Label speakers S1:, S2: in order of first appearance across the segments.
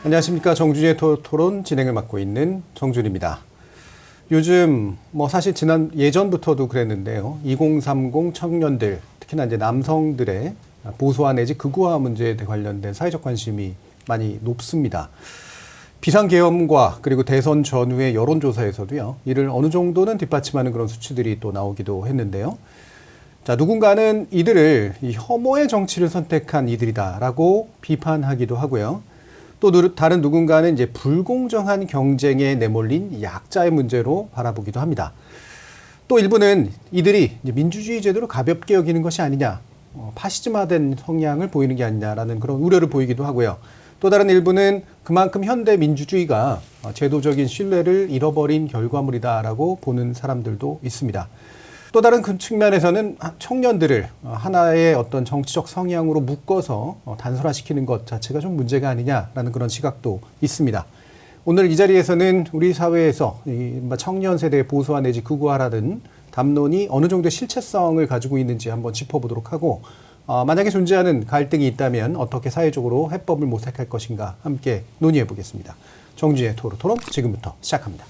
S1: 안녕하십니까. 정준희의 토론 진행을 맡고 있는 정준입니다. 요즘 사실 예전부터도 그랬는데요. 2030 청년들, 특히나 이제 남성들의 보수화 내지 극우화 문제에 관련된 사회적 관심이 많이 높습니다. 비상계엄과 그리고 대선 전후의 여론조사에서도요. 이를 어느 정도는 뒷받침하는 그런 수치들이 또 나오기도 했는데요. 자, 누군가는 이들을 이 혐오의 정치를 선택한 이들이다라고 비판하기도 하고요. 또 다른 누군가는 이제 불공정한 경쟁에 내몰린 약자의 문제로 바라보기도 합니다. 또 일부는 이들이 이제 민주주의 제도를 가볍게 여기는 것이 아니냐, 파시즘화된 성향을 보이는 게 아니냐라는 그런 우려를 보이기도 하고요. 또 다른 일부는 그만큼 현대 민주주의가 제도적인 신뢰를 잃어버린 결과물이다라고 보는 사람들도 있습니다. 또 다른 그 측면에서는 청년들을 하나의 어떤 정치적 성향으로 묶어서 단순화시키는 것 자체가 좀 문제가 아니냐라는 그런 시각도 있습니다. 오늘 이 자리에서는 우리 사회에서 청년 세대의 보수화 내지 극우화라는 담론이 어느 정도의 실체성을 가지고 있는지 한번 짚어보도록 하고, 만약에 존재하는 갈등이 있다면 어떻게 사회적으로 해법을 모색할 것인가 함께 논의해 보겠습니다. 정준희의 토론 지금부터 시작합니다.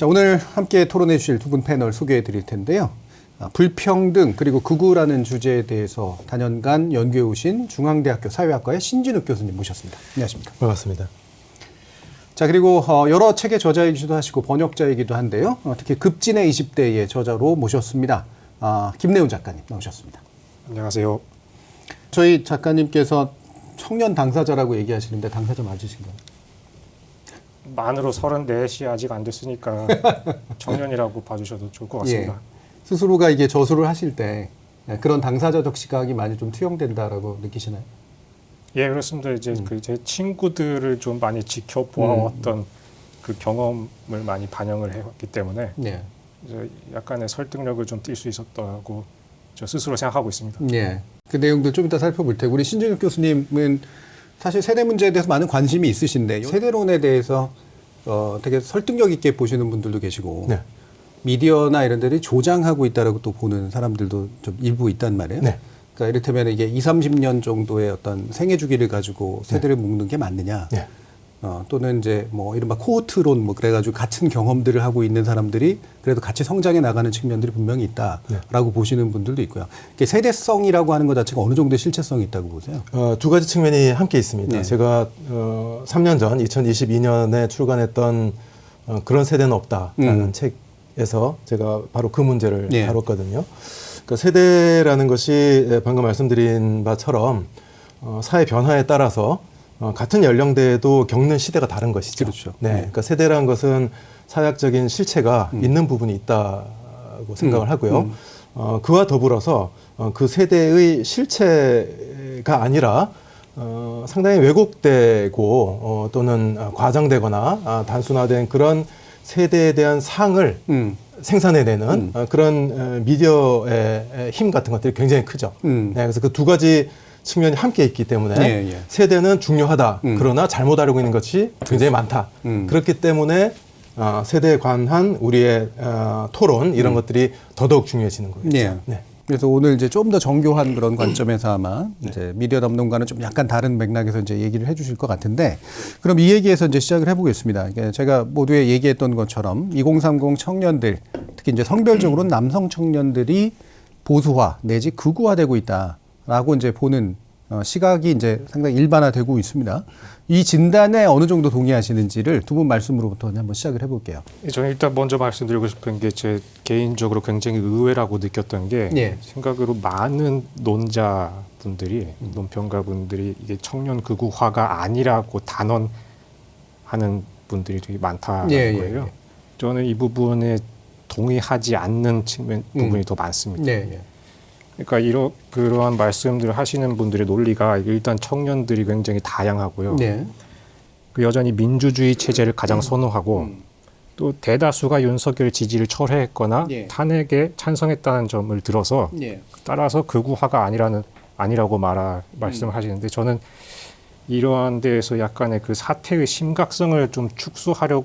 S1: 자, 오늘 함께 토론해 주실 두 분 패널 소개해 드릴 텐데요. 불평등 그리고 극우라는 주제에 대해서 다년간 연구해 오신 중앙대학교 사회학과의 신진욱 교수님 모셨습니다. 안녕하십니까?
S2: 반갑습니다.
S1: 자, 그리고 여러 책의 저자이기도 하시고 번역자이기도 한데요. 특히 급진의 20대의 저자로 모셨습니다. 김내훈 작가님 나오셨습니다.
S3: 안녕하세요.
S1: 저희 작가님께서 청년 당사자라고 얘기하시는데 당사자 맞으신가요?
S3: 만으로 34이 아직 안 됐으니까 청년이라고 봐주셔도 좋을 것 같습니다.
S1: 예. 스스로가 이게 저술을 하실 때 그런 당사자적 시각이 많이 좀 투영된다라고 느끼시나요?
S3: 예, 그렇습니다. 이제 제 친구들을 좀 많이 지켜보아왔던 그 경험을 많이 반영을 해왔기 때문에
S1: 네.
S3: 이제 약간의 설득력을 좀 띌 수 있었다고 저 스스로 생각하고 있습니다.
S1: 네. 그 내용들 좀 이따 살펴볼 테고, 우리 신진욱 교수님은 사실 세대 문제에 대해서 많은 관심이 있으신데 세대론에 대해서 되게 설득력 있게 보시는 분들도 계시고, 네. 미디어나 이런 데들이 조장하고 있다라고 또 보는 사람들도 좀 일부 있단 말이에요. 네. 그러니까 이를테면 이게 20, 30년 정도의 어떤 생애 주기를 가지고 세대를 묶는 게 맞느냐. 네. 또는 이제 이른바 코호트론 그래가지고 같은 경험들을 하고 있는 사람들이 그래도 같이 성장해 나가는 측면들이 분명히 있다라고 네. 보시는 분들도 있고요. 세대성이라고 하는 것 자체가 어느 정도의 실체성이 있다고 보세요?
S2: 두 가지 측면이 함께 있습니다. 네. 제가 3년 전 2022년에 출간했던 그런 세대는 없다라는 책에서 제가 바로 그 문제를 네. 다뤘거든요. 그러니까 세대라는 것이 방금 말씀드린 바처럼 사회 변화에 따라서 같은 연령대에도 겪는 시대가 다른 것이죠.
S1: 그렇죠.
S2: 네. 그러니까 세대라는 것은 사회학적인 실체가 있는 부분이 있다고 생각을 하고요. 그와 더불어서 그 세대의 실체가 아니라 상당히 왜곡되고 또는 과장되거나 단순화된 그런 세대에 대한 상을 생산해내는 그런 미디어의 힘 같은 것들이 굉장히 크죠. 네. 그래서 그 두 가지 측면이 함께 있기 때문에 예. 세대는 중요하다. 그러나 잘못 알고 있는 것이 굉장히 많다. 그렇기 때문에 세대에 관한 우리의 토론 이런 것들이 더더욱 중요해지는 거예요.
S1: 예. 네. 그래서 오늘 이제 좀 더 정교한 그런 관점에서 아마
S2: 네.
S1: 이제 미디어 담론과는 좀 약간 다른 맥락에서 이제 얘기를 해주실 것 같은데, 그럼 이 얘기에서 이제 시작을 해보겠습니다. 제가 모두에 얘기했던 것처럼 2030 청년들, 특히 이제 성별적으로는 남성 청년들이 보수화 내지 극우화되고 있다라고 이제 보는 시각이 이제 상당히 일반화되고 있습니다. 이 진단에 어느 정도 동의하시는지를 두 분 말씀으로부터 한번 시작을 해볼게요.
S3: 저는 일단 먼저 말씀드리고 싶은 게 제 개인적으로 굉장히 의외라고 느꼈던 게 예. 생각으로 많은 논자분들이 논평가분들이 이게 청년 극우화가 아니라고 단언하는 분들이 되게 많다는 거예요. 저는 이 부분에 동의하지 않는 측면 부분이 더 많습니다. 그러니까 그러한 말씀들을 하시는 분들의 논리가 일단 청년들이 굉장히 다양하고요. 그 여전히 민주주의 체제를 가장 선호하고 또 대다수가 윤석열 지지를 철회했거나
S1: 예.
S3: 탄핵에 찬성했다는 점을 들어서
S1: 예.
S3: 따라서 극우화가 아니라고 말씀을 하시는데 저는 이러한 데에서 약간의 그 사태의 심각성을 좀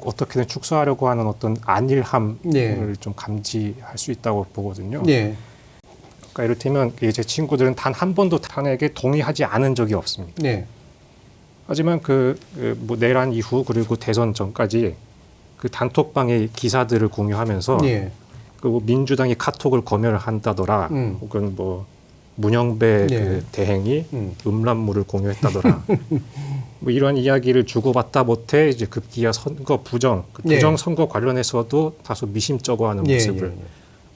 S3: 어떻게든 축소하려고 하는 어떤 안일함을
S1: 예.
S3: 좀 감지할 수 있다고 보거든요.
S1: 예.
S3: 그러니까 이를테면 제 친구들은 단 한 번도 탄핵에 동의하지 않은 적이 없습니다.
S1: 네.
S3: 하지만 뭐 내란 이후 그리고 대선 전까지 그 단톡방의 기사들을 공유하면서
S1: 예.
S3: 뭐 민주당이 카톡을 검열을 한다더라, 혹은 뭐 문영배
S1: 예.
S3: 그 대행이 음란물을 공유했다더라, 뭐 이런 이야기를 주고받다 못해 이제 급기야 선거 부정, 부정 선거 관련해서도 다소 미심쩍어하는 모습을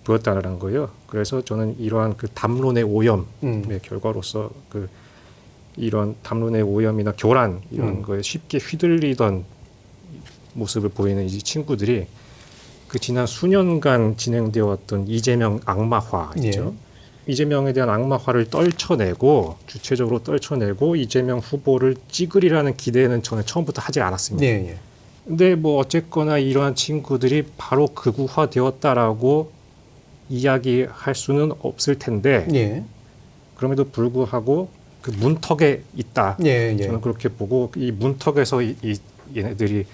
S3: 보였다는 거예요. 그래서 저는 이러한 그 담론의 오염의 결과로서 이런 담론의 오염이나 교란 이런 거에 쉽게 휘둘리던 모습을 보이는 이 친구들이 그 지난 수년간 진행되어 왔던 이재명 악마화 있죠. 이재명에 대한 악마화를 주체적으로 떨쳐내고 이재명 후보를 찍으리라는 기대는 저는 처음부터 하지 않았습니다. 근데 뭐 어쨌거나 이러한 친구들이 바로 극우화되었다라고 이야기할 수는 없을 텐데 그럼에도 불구하고 그 문턱에 있다. 저는 그렇게 보고 이 문턱에서 얘네들이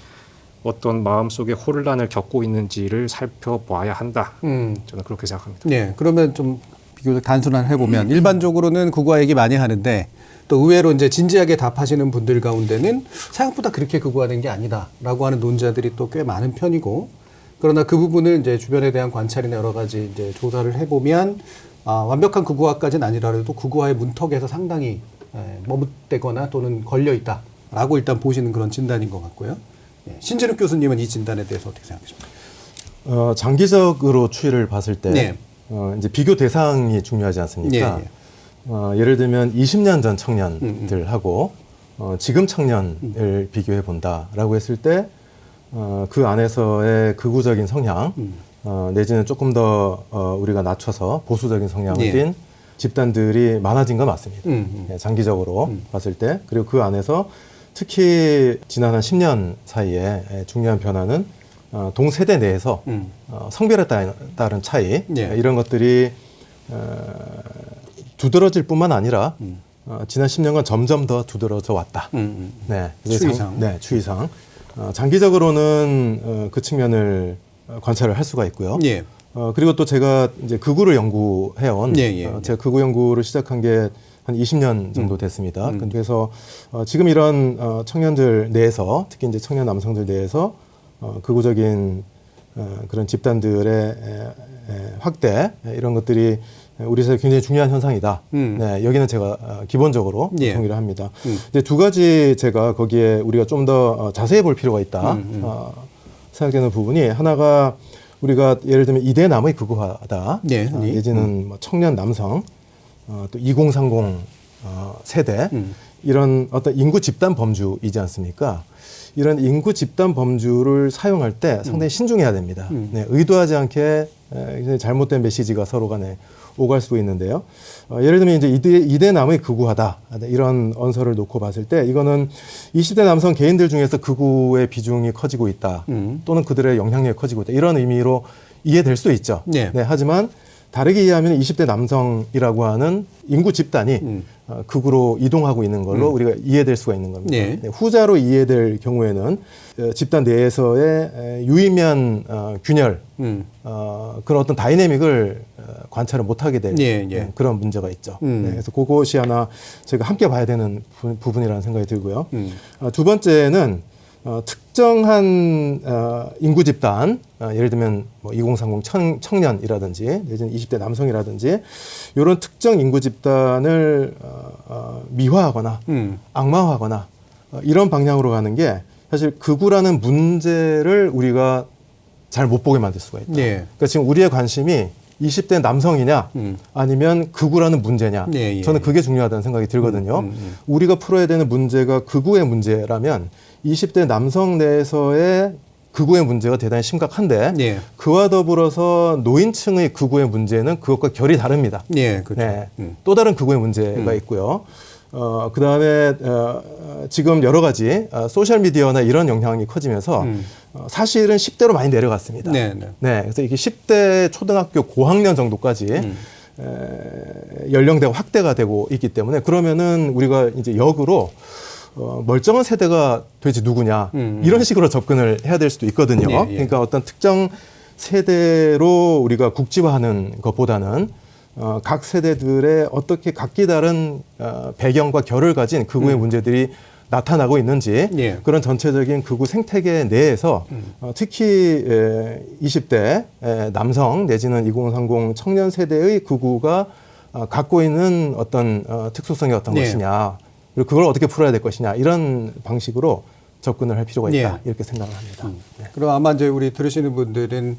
S3: 어떤 마음속에 혼란을 겪고 있는지를 살펴봐야 한다. 저는 그렇게 생각합니다.
S1: 네, 그러면 좀 비교적 단순한 해보면 일반적으로는 극우화 얘기 많이 하는데 또 의외로 이제 진지하게 답하시는 분들 가운데는 생각보다 그렇게 극우화된 게 아니다라고 하는 논자들이 또 꽤 많은 편이고, 그러나 그 부분을 이제 주변에 대한 관찰이나 여러 가지 이제 조사를 해보면 완벽한 극우화까지는 아니라도 극우화의 문턱에서 상당히 머뭇대거나 또는 걸려 있다라고 일단 보시는 그런 진단인 것 같고요. 신진욱 교수님은 이 진단에 대해서 어떻게 생각하십니까?
S2: 장기적으로 추이를 봤을 때 이제 비교 대상이 중요하지 않습니까? 예를 들면 20년 전 청년들하고 지금 청년을 비교해 본다라고 했을 때 그 안에서의 극우적인 성향 내지는 조금 더 우리가 낮춰서 보수적인 성향을 띤 집단들이 많아진 건 맞습니다. 장기적으로 봤을 때. 그리고 그 안에서 특히 지난 한 10년 사이에 중요한 변화는 동세대 내에서 성별에 따른 차이 이런 것들이 두드러질 뿐만 아니라 지난 10년간 점점 더 두드러져 왔다. 네,
S1: 추이상.
S2: 추이상. 장기적으로는 그 측면을 관찰을 할 수가 있고요. 그리고 또 제가 이제 극우를 연구해온 제가 극우 연구를 시작한 게 한 20년 정도 됐습니다. 그래서 지금 이런 청년들 내에서 특히 이제 청년 남성들 내에서 극우적인 그런 집단들의 확대 이런 것들이 우리 사회에 굉장히 중요한 현상이다. 네, 여기는 제가 기본적으로 동의를 합니다. 이제 두 가지 제가 거기에 우리가 좀 더 자세히 볼 필요가 있다 생각되는 부분이, 하나가 우리가 예를 들면 이대남의 극우화다. 내지는 뭐 청년 남성, 또 2030 세대 이런 어떤 인구 집단 범주이지 않습니까? 이런 인구 집단 범주를 사용할 때 상당히 신중해야 됩니다. 네, 의도하지 않게 잘못된 메시지가 서로 간에 오갈 수 있는데요. 예를 들면 이제 이대남의 극우화다 이런 언서를 놓고 봤을 때 이거는 20대 남성 개인들 중에서 극우의 비중이 커지고 있다 또는 그들의 영향력이 커지고 있다 이런 의미로 이해될 수 있죠. 하지만 다르게 이해하면 20대 남성이라고 하는 인구 집단이 극우로 이동하고 있는 걸로 우리가 이해될 수가 있는 겁니다. 후자로 이해될 경우에는 집단 내에서의 유의미한 균열, 그런 어떤 다이내믹을 관찰을 못하게 될 그런 문제가 있죠. 그래서 그것이 하나 제가 함께 봐야 되는 부분이라는 생각이 들고요. 두 번째는 특정한 인구 집단, 예를 들면 뭐 2030 청년이라든지 내지는 20대 남성이라든지 이런 특정 인구 집단을 미화하거나 악마화하거나 이런 방향으로 가는 게 사실 극우라는 문제를 우리가 잘 못 보게 만들 수가 있다. 그러니까 지금 우리의 관심이 20대 남성이냐 아니면 극우라는 문제냐, 저는 그게 중요하다는 생각이 들거든요. 우리가 풀어야 되는 문제가 극우의 문제라면 20대 남성 내에서의 극우의 문제가 대단히 심각한데 그와 더불어서 노인층의 극우의 문제는 그것과 결이 다릅니다.
S1: 그렇죠.
S2: 또 다른 극우의 문제가 있고요. 그다음에 지금 여러 가지 소셜미디어나 이런 영향이 커지면서 사실은 10대로 많이 내려갔습니다.
S1: 네, 네.
S2: 네, 그래서 이게 10대 초등학교 고학년 정도까지 연령대가 확대가 되고 있기 때문에 그러면은 우리가 이제 역으로 멀쩡한 세대가 도대체 누구냐 이런 식으로 접근을 해야 될 수도 있거든요.
S1: 예, 예.
S2: 그러니까 어떤 특정 세대로 우리가 국지화하는 것보다는 각 세대들의 어떻게 각기 다른 배경과 결을 가진 극우의 문제들이 나타나고 있는지
S1: 예.
S2: 그런 전체적인 극우 생태계 내에서 특히 20대 남성 내지는 2030 청년 세대의 극우가 갖고 있는 어떤 특수성이 어떤
S1: 예.
S2: 것이냐 그리고 그걸 어떻게 풀어야 될 것이냐 이런 방식으로 접근을 할 필요가 있다
S1: 예.
S2: 이렇게 생각을 합니다. 네.
S1: 그럼 아마 이제 우리 들으시는 분들은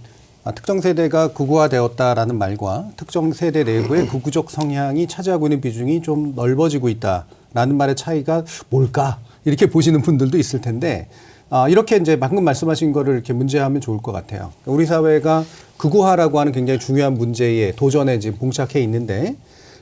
S1: 특정 세대가 극우화되었다라는 말과 특정 세대 내부의 극우적 성향이 차지하고 있는 비중이 좀 넓어지고 있다라는 말의 차이가 뭘까? 이렇게 보시는 분들도 있을 텐데 이렇게 이제 방금 말씀하신 거를 이렇게 문제하면 좋을 것 같아요. 우리 사회가 극우화라고 하는 굉장히 중요한 문제에 도전에 지금 봉착해 있는데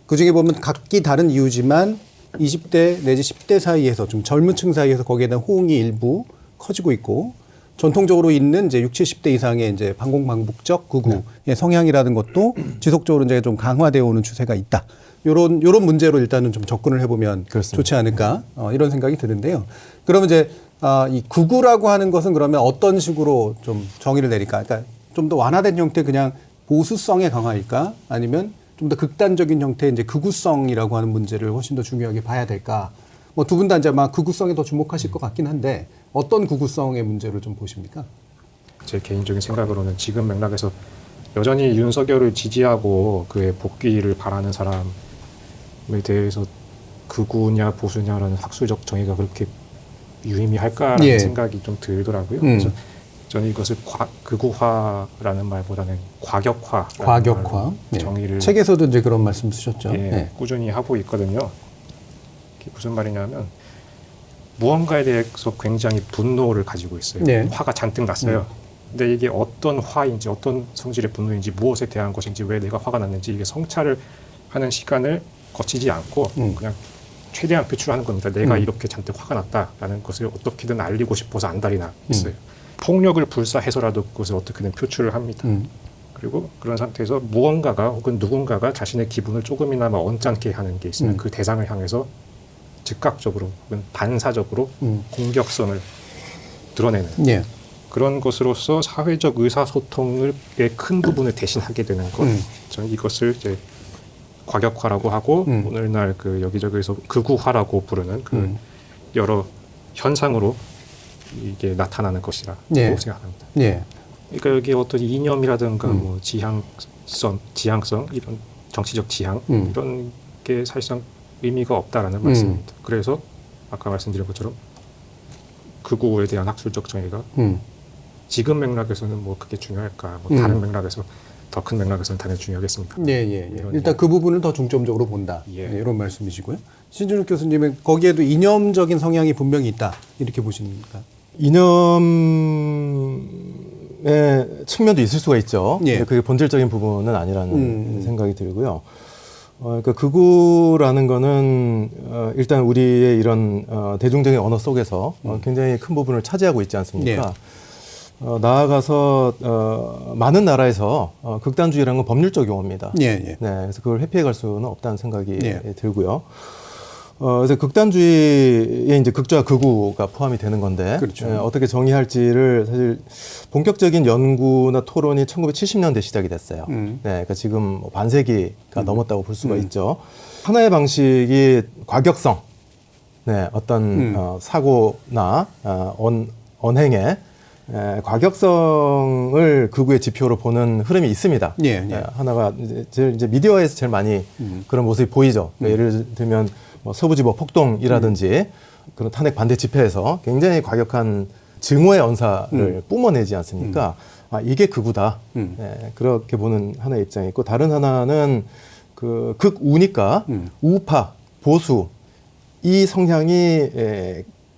S1: 그중에 보면 각기 다른 이유지만 20대 내지 10대 사이에서 좀 젊은 층 사이에서 거기에 대한 호응이 일부 커지고 있고 전통적으로 있는 이제 60, 70대 이상의 이제 반공반복적 극우의 성향이라는 것도 지속적으로 이제 좀 강화되어 오는 추세가 있다. 요런 문제로 일단은 좀 접근을 해보면
S2: 그렇습니다.
S1: 좋지 않을까 이런 생각이 드는데요. 그러면 이제 이 극우라고 하는 것은 그러면 어떤 식으로 좀 정의를 내릴까? 그러니까 좀 더 완화된 형태 그냥 보수성의 강화일까? 아니면 좀 더 극단적인 형태의 이제 극우성이라고 하는 문제를 훨씬 더 중요하게 봐야 될까? 뭐 두 분 다 이제 아마 극우성에 더 주목하실 것 같긴 한데 어떤 극우성의 문제를 좀 보십니까?
S3: 제 개인적인 생각으로는 지금 맥락에서 여전히 윤석열을 지지하고 그의 복귀를 바라는 사람에 대해서 극우냐 보수냐라는 학술적 정의가 그렇게 유의미할까라는
S1: 예.
S3: 생각이 좀 들더라고요. 그래서 저는 이것을 극우화라는 말보다는 과격화
S1: 예.
S3: 정의를
S1: 책에서도 이제 그런 말씀 쓰셨죠.
S3: 예,
S1: 예.
S3: 꾸준히 하고 있거든요. 이게 무슨 말이냐면 무언가에 대해서 굉장히 분노를 가지고 있어요.
S1: 네.
S3: 화가 잔뜩 났어요. 근데 이게 어떤 화인지 어떤 성질의 분노인지 무엇에 대한 것인지 왜 내가 화가 났는지 이게 성찰을 하는 시간을 거치지 않고 그냥 최대한 표출하는 겁니다. 내가 이렇게 잔뜩 화가 났다라는 것을 어떻게든 알리고 싶어서 안달이 있어요. 폭력을 불사해서라도 그것을 어떻게든 표출을 합니다. 그리고 그런 상태에서 무언가가 혹은 누군가가 자신의 기분을 조금이나마 언짢게 하는 게 있으면 그 대상을 향해서 즉각적으로 혹은 반사적으로 공격성을 드러내는
S1: 예.
S3: 그런 것으로서 사회적 의사소통의 큰 부분을 대신하게 되는 것. 저는 이것을 이제 과격화라고 하고 오늘날 그 여기저기서 극우화라고 부르는 그 여러 현상으로 이게 나타나는 것이라고
S1: 예.
S3: 생각합니다.
S1: 예.
S3: 그러니까 여기 어떤 이념이라든가 뭐 지향성 이런 정치적 지향 이런 게 사실상 의미가 없다라는 말씀입니다. 그래서 아까 말씀드린 것처럼 극우에 대한 학술적 정의가 지금 맥락에서는 뭐 그게 중요할까? 뭐 다른 맥락에서 더 큰 맥락에서는 당연히 중요하겠습니까?
S1: 예. 일단 그 부분을 더 중점적으로 본다.
S3: 예.
S1: 네, 이런 말씀이시고요. 신준욱 교수님은 거기에도 이념적인 성향이 분명히 있다. 이렇게 보십니까?
S2: 이념의 측면도 있을 수가 있죠.
S1: 예.
S2: 근데 그게 본질적인 부분은 아니라는 생각이 들고요. 그러니까 극우라는 거는 일단 우리의 이런 대중적인 언어 속에서 굉장히 큰 부분을 차지하고 있지 않습니까? 나아가서 많은 나라에서 극단주의라는 건 법률적 용어입니다.
S1: 예.
S2: 네, 그래서 그걸 회피해 갈 수는 없다는 생각이
S1: 예.
S2: 들고요. 그래서 극단주의에 이제 극좌 극우가 포함이 되는 건데
S1: 그렇죠.
S2: 어떻게 정의할지를 사실 본격적인 연구나 토론이 1970년대 시작이 됐어요. 네, 그러니까 지금 뭐 반세기가 넘었다고 볼 수가 있죠. 하나의 방식이 과격성, 네, 어떤 사고나 언행의 과격성을 극우의 지표로 보는 흐름이 있습니다.
S1: 예.
S2: 하나가 이제 미디어에서 제일 많이 그런 모습이 보이죠. 그러니까 예를 들면 뭐 서부지법 폭동이라든지 그런 탄핵 반대 집회에서 굉장히 과격한 증오의 언사를 뿜어내지 않습니까? 이게 극우다. 네, 그렇게 보는 하나의 입장이 있고 다른 하나는 그 극우니까 우파, 보수 이 성향이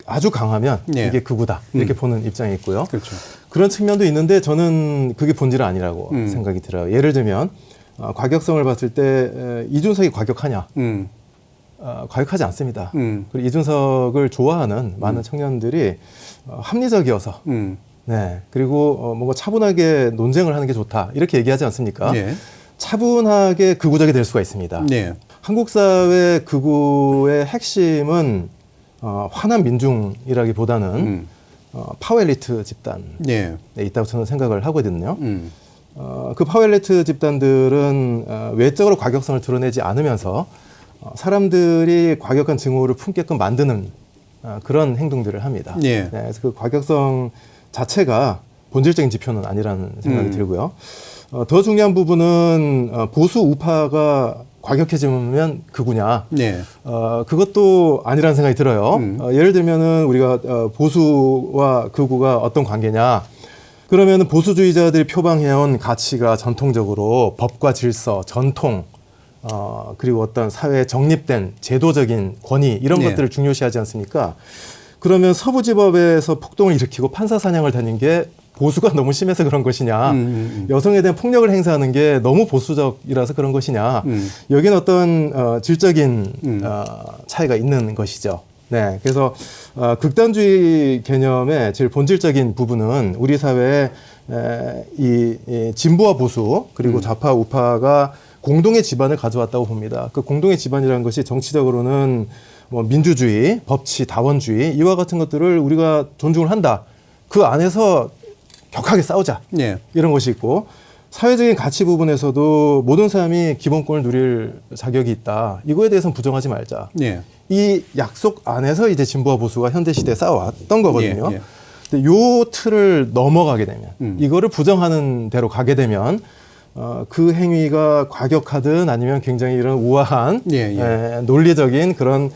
S2: 아주 강하면 이게 극우다. 이렇게 보는 입장이 있고요.
S1: 그렇죠.
S2: 그런 측면도 있는데 저는 그게 본질은 아니라고 생각이 들어요. 예를 들면 과격성을 봤을 때 이준석이 과격하냐? 과격하지 않습니다. 그리고 이준석을 좋아하는 많은 청년들이 합리적이어서 네. 그리고 뭔가 차분하게 논쟁을 하는 게 좋다. 이렇게 얘기하지 않습니까?
S1: 네.
S2: 차분하게 극우적이 될 수가 있습니다.
S1: 네.
S2: 한국 사회 극우의 핵심은 화난 민중이라기보다는 파워엘리트 집단에
S1: 네.
S2: 있다고 저는 생각을 하거든요. 그 파워엘리트 집단들은 외적으로 과격성을 드러내지 않으면서 사람들이 과격한 증오를 품게끔 만드는 그런 행동들을 합니다.
S1: 네.
S2: 그래서 그 과격성 자체가 본질적인 지표는 아니라는 생각이 들고요. 더 중요한 부분은 보수 우파가 과격해지면 극우냐?
S1: 네.
S2: 그것도 아니라는 생각이 들어요. 예를 들면은 우리가 보수와 극우가 어떤 관계냐? 그러면은 보수주의자들이 표방해온 가치가 전통적으로 법과 질서, 전통, 그리고 어떤 사회에 정립된 제도적인 권위 이런
S1: 네.
S2: 것들을 중요시하지 않습니까? 그러면 서부지법에서 폭동을 일으키고 판사 사냥을 다닌 게 보수가 너무 심해서 그런 것이냐, 여성에 대한 폭력을 행사하는 게 너무 보수적이라서 그런 것이냐, 여기는 어떤 질적인 차이가 있는 것이죠. 네, 그래서 극단주의 개념의 제일 본질적인 부분은 우리 사회에 이 진보와 보수 그리고 좌파 우파가 공동의 지반을 가져왔다고 봅니다. 그 공동의 지반이라는 것이 정치적으로는 뭐 민주주의, 법치, 다원주의 이와 같은 것들을 우리가 존중을 한다. 그 안에서 격하게 싸우자.
S1: 네.
S2: 이런 것이 있고 사회적인 가치 부분에서도 모든 사람이 기본권을 누릴 자격이 있다. 이거에 대해서는 부정하지 말자.
S1: 네.
S2: 이 약속 안에서 이제 진보와 보수가 현대 시대에 싸워왔던 거거든요.
S1: 예, 예.
S2: 근데 요 틀을 넘어가게 되면 이거를 부정하는 대로 가게 되면 그 행위가 과격하든 아니면 굉장히 이런 우아한
S1: 예.
S2: 논리적인 그런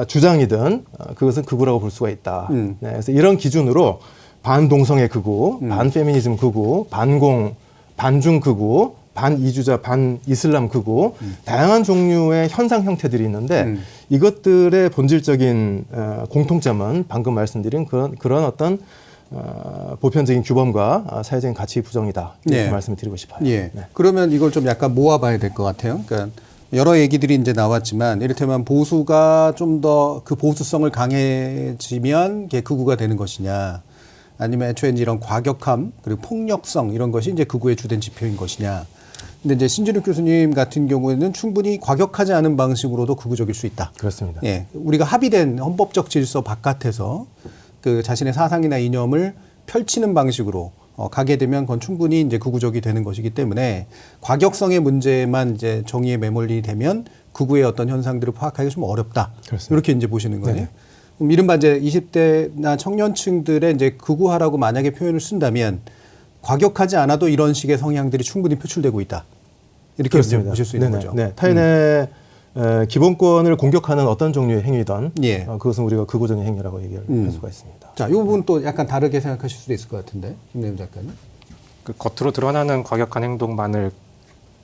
S2: 주장이든 그것은 극우라고 볼 수가 있다. 네, 그래서 이런 기준으로 반동성애 극우, 반페미니즘 극우, 반공, 반중 극우, 반이주자, 반이슬람 극우 다양한 종류의 현상 형태들이 있는데 이것들의 본질적인 공통점은 방금 말씀드린 그런 어떤 보편적인 규범과 사회적인 가치 부정이다. 이렇게
S1: 네.
S2: 말씀을 드리고 싶어요.
S1: 예.
S2: 네.
S1: 그러면 이걸 좀 약간 모아봐야 될 것 같아요. 그러니까 여러 얘기들이 이제 나왔지만 이를테면 보수가 좀 더 그 보수성을 강해지면 이게 극우가 되는 것이냐, 아니면 애초에 이제 이런 과격함 그리고 폭력성 이런 것이 이제 극우의 주된 지표인 것이냐. 근데 이제 신준욱 교수님 같은 경우에는 충분히 과격하지 않은 방식으로도 극우적일 수 있다.
S2: 그렇습니다.
S1: 예. 우리가 합의된 헌법적 질서 바깥에서 그 자신의 사상이나 이념을 펼치는 방식으로 가게 되면 그건 충분히 이제 극우적이 되는 것이기 때문에 과격성의 문제만 이제 정의에 매몰이 되면 극우의 어떤 현상들을 파악하기가 좀 어렵다.
S2: 그렇습니다.
S1: 이렇게 이제 보시는 거예요.
S2: 네네.
S1: 그럼 이른바 이제 20대나 청년층들의 이제 극우화라고 만약에 표현을 쓴다면 과격하지 않아도 이런 식의 성향들이 충분히 표출되고 있다. 이렇게 이제 보실 수 있는
S2: 네네.
S1: 거죠.
S2: 네. 타인의 기본권을 공격하는 어떤 종류의 행위든
S1: 예.
S2: 그것은 우리가 극우적인 행위라고 얘기를 할 수가 있습니다.
S1: 자, 이 부분 또 약간 다르게 생각하실 수도 있을 것 같은데, 김내임 작가님.
S3: 그 겉으로 드러나는 과격한 행동만을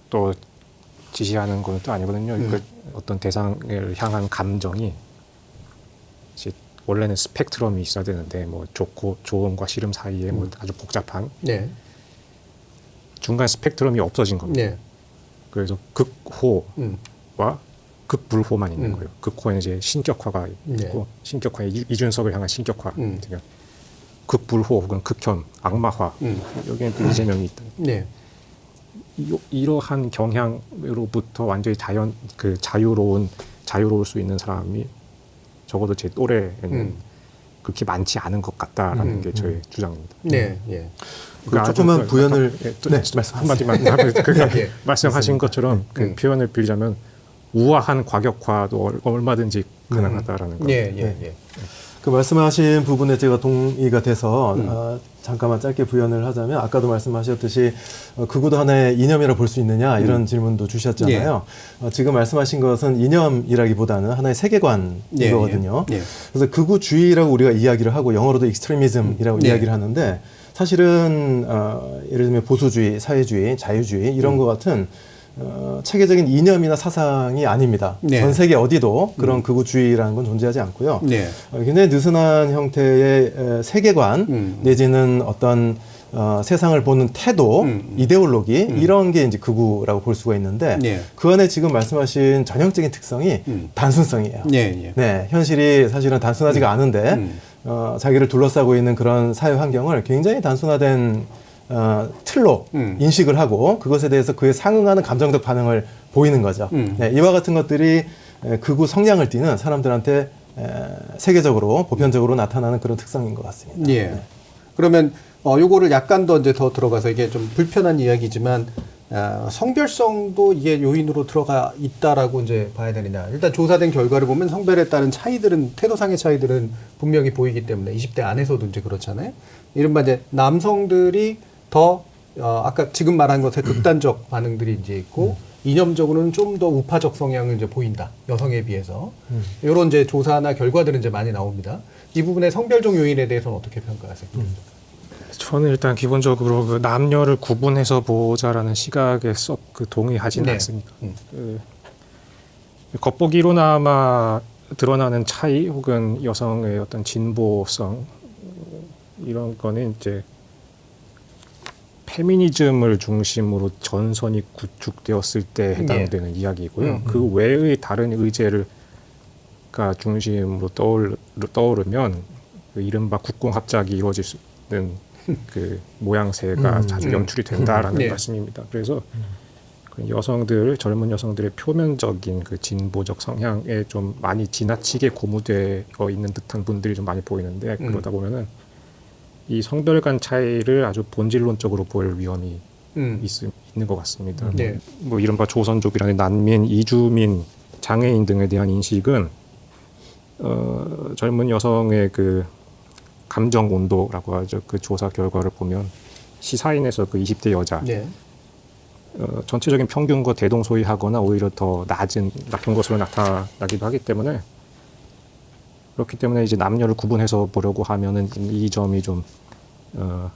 S3: 또 지시하는 건 또 아니거든요. 그 어떤 대상을 향한 감정이 이제 원래는 스펙트럼이 있어야 되는데 뭐 좋고 좋음과 싫음 사이에 뭐 아주 복잡한
S1: 네.
S3: 중간 스펙트럼이 없어진 겁니다.
S1: 네.
S3: 그래서 극호와 극불호만 있는 거예요. 극호는 이제 신격화가 있고
S1: 네.
S3: 신격화의 이준석을 향한 신격화, 그러니까 극불호 혹은 극혐, 악마화 여기는 또 이재명이 있다.
S1: 네.
S3: 이러한 경향으로부터 완전히 자유로울 수 있는 사람이 적어도 제 또래에는 그렇게 많지 않은 것 같다라는 게 저의 주장입니다.
S1: 네. 예.
S3: 그러니까
S2: 조금만
S3: 아주
S2: 부연을
S3: 한마디만 하면
S1: 예.
S3: 말씀하신 것처럼 그 표현을 빌자면 우아한 과격화도 얼마든지 가능하다라는 거.
S1: 예. 예. 예.
S2: 그 말씀하신 부분에 제가 동의가 돼서 잠깐만 짧게 부연을 하자면 아까도 말씀하셨듯이 극우도 하나의 이념이라 볼 수 있느냐 이런 질문도 주셨잖아요. 지금 말씀하신 것은 이념이라기보다는 하나의 세계관이거든요.
S1: 예.
S2: 그래서 극우주의라고 우리가 이야기를 하고 영어로도 익스트리미즘이라고 이야기를 하는데 사실은 예를 들면 보수주의, 사회주의, 자유주의 이런 것 같은 체계적인 이념이나 사상이 아닙니다.
S1: 네.
S2: 전 세계 어디도 그런 극우주의라는 건 존재하지 않고요.
S1: 네.
S2: 굉장히 느슨한 형태의 세계관 내지는 어떤 세상을 보는 태도, 이데올로기 이런 게 이제 극우라고 볼 수가 있는데
S1: 네.
S2: 그 안에 지금 말씀하신 전형적인 특성이 단순성이에요.
S1: 예. 예.
S2: 네, 현실이 사실은 단순하지가 않은데 자기를 둘러싸고 있는 그런 사회 환경을 굉장히 단순화된 틀로 인식을 하고 그것에 대해서 그에 상응하는 감정적 반응을 보이는 거죠. 네, 이와 같은 것들이 극우 성향을 띠는 사람들한테 세계적으로 보편적으로 나타나는 그런 특성인 것 같습니다.
S1: 예.
S2: 네.
S1: 그러면 요거를 약간 더 이제 더 들어가서 이게 좀 불편한 이야기지만 성별성도 이게 요인으로 들어가 있다라고 이제 봐야 되느냐. 일단 조사된 결과를 보면 성별에 따른 차이들은 태도상의 차이들은 분명히 보이기 때문에 20대 안에서도 이제 그렇잖아요. 이른바 이제 남성들이 더 아까 지금 말한 것에 극단적 반응들이 이제 있고 이념적으로는 좀 더 우파적 성향을 이제 보인다. 여성에 비해서. 이런 이제 조사나 결과들은 이제 많이 나옵니다. 이 부분의 성별적 요인에 대해서는 어떻게 평가하세요?
S3: 저는 일단 기본적으로 그 남녀를 구분해서 보자라는 시각에 썩 동의하지는
S1: 네.
S3: 않습니다. 겉보기로나마 드러나는 차이 혹은 여성의 어떤 진보성 이런 거는 이제 페미니즘을 중심으로 전선이 구축되었을 때 해당되는 이야기이고요. 그 외의 다른 의제가 중심으로 떠오르면 그 이른바 국공합작이 이루어질 수 있는 그 모양새가 자주 연출이 된다라는
S1: 네.
S3: 말씀입니다. 그래서 그 젊은 여성들의 표면적인 그 진보적 성향에 좀 많이 지나치게 고무되어 있는 듯한 분들이 좀 많이 보이는데 그러다 보면은 이 성별 간 차이를 아주 본질론적으로 볼 위험이 있는 것 같습니다.
S1: 네.
S3: 뭐 이른바 조선족이라는 난민, 이주민, 장애인 등에 대한 인식은 젊은 여성의 그 감정 온도라고 하죠. 그 조사 결과를 보면 시사인에서 그 20대 여자
S1: 네.
S3: 전체적인 평균과 대동소이하거나 오히려 더 낮은 것으로 나타나기도 하기 때문에 그렇기 때문에 이제 남녀를 구분해서 보려고 하면은 이 점이 좀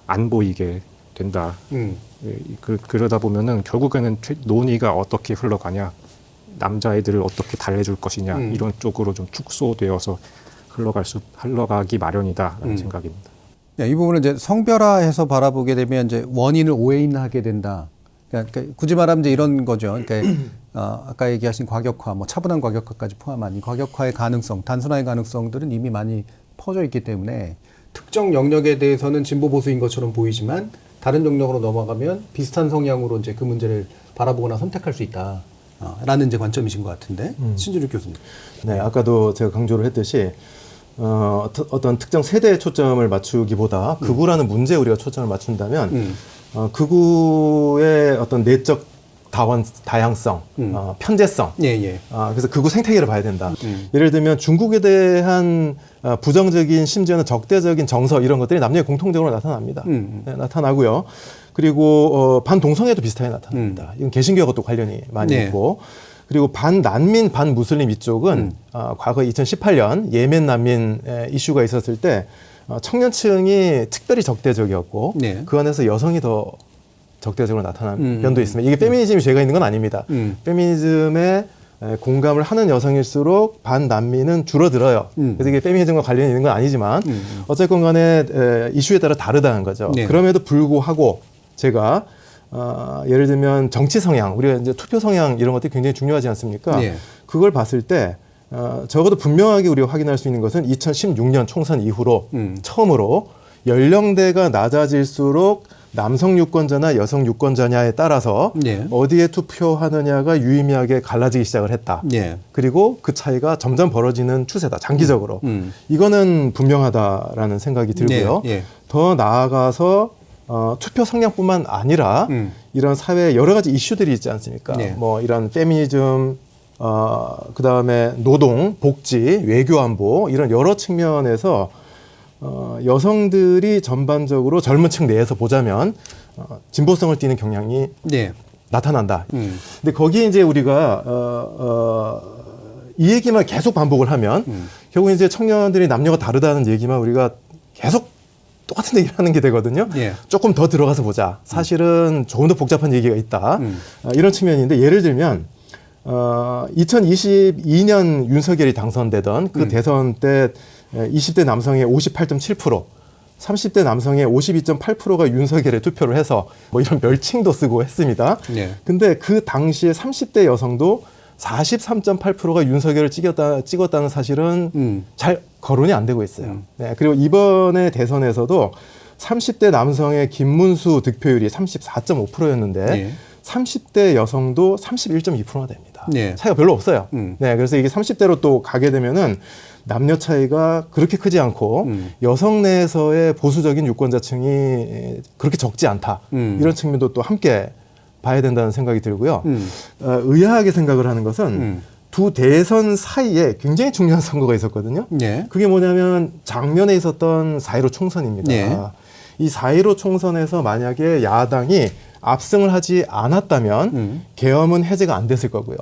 S3: 안 보이게 된다. 그러다 보면은 결국에는 논의가 어떻게 흘러가냐, 남자애들을 어떻게 달래줄 것이냐 이런 쪽으로 좀 축소되어서 흘러가기 마련이다라는 생각입니다.
S1: 네, 이 부분은 이제 성별화해서 바라보게 되면 이제 원인을 오해인하게 된다. 그러니까 굳이 말하면 이제 이런 거죠. 그러니까 아까 얘기하신 과격화, 뭐 차분한 과격화까지 포함한 이 과격화의 가능성, 단순화의 가능성들은 이미 많이 퍼져 있기 때문에 특정 영역에 대해서는 진보 보수인 것처럼 보이지만 다른 영역으로 넘어가면 비슷한 성향으로 이제 그 문제를 바라보거나 선택할 수 있다. 라는 이제 관점이신 것 같은데 신준욱 교수님.
S2: 네, 아까도 제가 강조를 했듯이 어떤 특정 세대에 초점을 맞추기보다 극우라는 문제에 우리가 초점을 맞춘다면 극우의 어떤 내적 다양성, 편재성. 그래서 극우 생태계를 봐야 된다. 예를 들면 중국에 대한 부정적인 심지어는 적대적인 정서 이런 것들이 남녀에 공통적으로 나타납니다. 네, 나타나고요. 그리고 반동성애도 비슷하게 나타납니다. 이건 개신교하고 또 관련이 많이 있고. 그리고 반난민, 반무슬림 이쪽은 과거 2018년 예멘 난민 이슈가 있었을 때 청년층이 특별히 적대적이었고 그 안에서 여성이 더 적대적으로 나타난 면도 있습니다. 이게 페미니즘이 죄가 있는 건 아닙니다. 페미니즘에 공감을 하는 여성일수록 반난민은 줄어들어요. 그래서 이게 페미니즘과 관련이 있는 건 아니지만 어쨌건 간에 이슈에 따라 다르다는 거죠. 그럼에도 불구하고 제가 예를 들면 정치 성향, 우리가 이제 투표 성향 이런 것들이 굉장히 중요하지 않습니까? 그걸 봤을 때 적어도 분명하게 우리가 확인할 수 있는 것은 2016년 총선 이후로 처음으로 연령대가 낮아질수록 남성 유권자나 여성 유권자냐에 따라서 어디에 투표하느냐가 유의미하게 갈라지기 시작을 했다. 그리고 그 차이가 점점 벌어지는 추세다. 장기적으로. 이거는 분명하다라는 생각이 들고요. 더 나아가서 투표 성향뿐만 아니라 이런 사회에 여러 가지 이슈들이 있지 않습니까? 뭐 이런 페미니즘, 그다음에 노동, 복지, 외교 안보 이런 여러 측면에서 여성들이 전반적으로 젊은 층 내에서 보자면 진보성을 띠는 경향이 나타난다. 근데 거기에 이제 우리가 이 얘기만 계속 반복을 하면 결국 이제 청년들이 남녀가 다르다는 얘기만 우리가 계속 똑같은 얘기를 하는 게 되거든요. 조금 더 들어가서 보자. 사실은 조금 더 복잡한 얘기가 있다. 이런 측면인데 예를 들면 2022년 윤석열이 당선되던 그 대선 때 20대 남성의 58.7%, 30대 남성의 52.8%가 윤석열에 투표를 해서 뭐 이런 멸칭도 쓰고 했습니다. 근데 그 당시에 30대 여성도 43.8%가 윤석열을 찍었다는 사실은 잘 거론이 안 되고 있어요. 네, 그리고 이번에 대선에서도 30대 남성의 김문수 득표율이 34.5%였는데
S1: 네.
S2: 30대 여성도 31.2%가 됩니다.
S1: 네.
S2: 차이가 별로 없어요. 네, 그래서 이게 30대로 또 가게 되면은 남녀 차이가 그렇게 크지 않고 여성 내에서의 보수적인 유권자층이 그렇게 적지 않다. 이런 측면도 또 함께 봐야 된다는 생각이 들고요. 의아하게 생각을 하는 것은 두 대선 사이에 굉장히 중요한 선거가 있었거든요.
S1: 네.
S2: 그게 뭐냐면 작년에 있었던 4.15 총선입니다.
S1: 네.
S2: 이 4.15 총선에서 만약에 야당이 압승을 하지 않았다면 계엄은 해제가 안 됐을 거고요.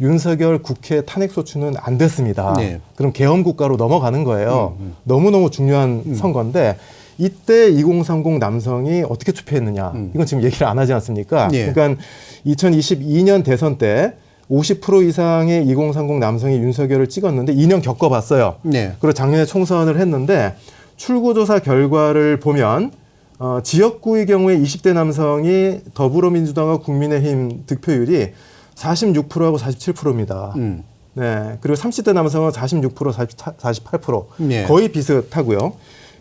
S2: 윤석열 국회 탄핵소추는 안 됐습니다.
S1: 네.
S2: 그럼 계엄 국가로 넘어가는 거예요. 너무너무 중요한 선거인데 이때 2030 남성이 어떻게 투표했느냐. 이건 지금 얘기를 안 하지 않습니까?
S1: 네.
S2: 그러니까 2022년 대선 때 50% 이상의 2030 남성이 윤석열을 찍었는데 2년 겪어봤어요.
S1: 네.
S2: 그리고 작년에 총선을 했는데 출구조사 결과를 보면 지역구의 경우에 20대 남성이 더불어민주당과 국민의힘 득표율이 46%하고 47%입니다. 네. 그리고 30대 남성은 46%, 48%.
S1: 네.
S2: 거의 비슷하고요.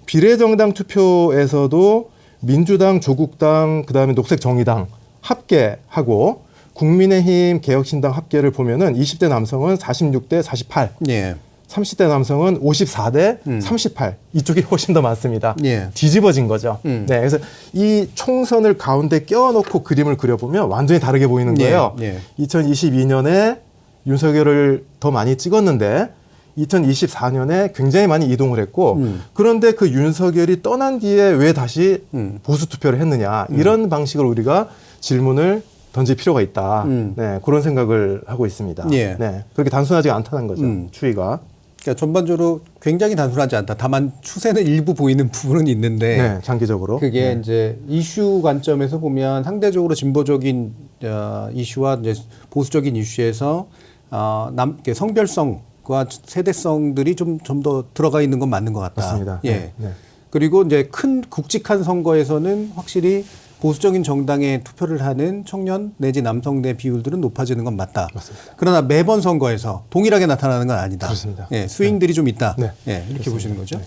S2: 비례정당 투표에서도 민주당, 조국당, 그다음에 녹색정의당 합계하고 국민의힘, 개혁신당 합계를 보면은 20대 남성은 46대 48.
S1: 네.
S2: 30대 남성은 54대 38. 이쪽이 훨씬 더 많습니다.
S1: 예.
S2: 뒤집어진 거죠. 네, 그래서 이 총선을 가운데 껴놓고 그림을 그려보면 완전히 다르게 보이는 거예요.
S1: 예.
S2: 2022년에 윤석열을 더 많이 찍었는데 2024년에 굉장히 많이 이동을 했고 그런데 그 윤석열이 떠난 뒤에 왜 다시 보수 투표를 했느냐 이런 방식으로 우리가 질문을 던질 필요가 있다. 네, 그런 생각을 하고 있습니다.
S1: 예.
S2: 네, 그렇게 단순하지 않다는 거죠. 추이가.
S1: 그러니까 전반적으로 굉장히 단순하지 않다. 다만 추세는 일부 보이는 부분은 있는데
S2: 네, 장기적으로.
S1: 그게
S2: 네.
S1: 이제 이슈 관점에서 보면 상대적으로 진보적인 이슈와 이제 보수적인 이슈에서 성별성과 세대성들이 좀 더 들어가 있는 건 맞는 것 같다.
S2: 맞습니다.
S1: 예.
S2: 네, 네.
S1: 그리고 이제 큰 굵직한 선거에서는 확실히 보수적인 정당에 투표를 하는 청년 내지 남성 내 비율들은 높아지는 건 맞다.
S2: 맞습니다.
S1: 그러나 매번 선거에서 동일하게 나타나는 건 아니다.
S2: 그렇습니다.
S1: 예, 스윙들이 좀 있다.
S2: 네.
S1: 예, 이렇게
S2: 그렇습니다.
S1: 보시는 거죠.
S2: 네.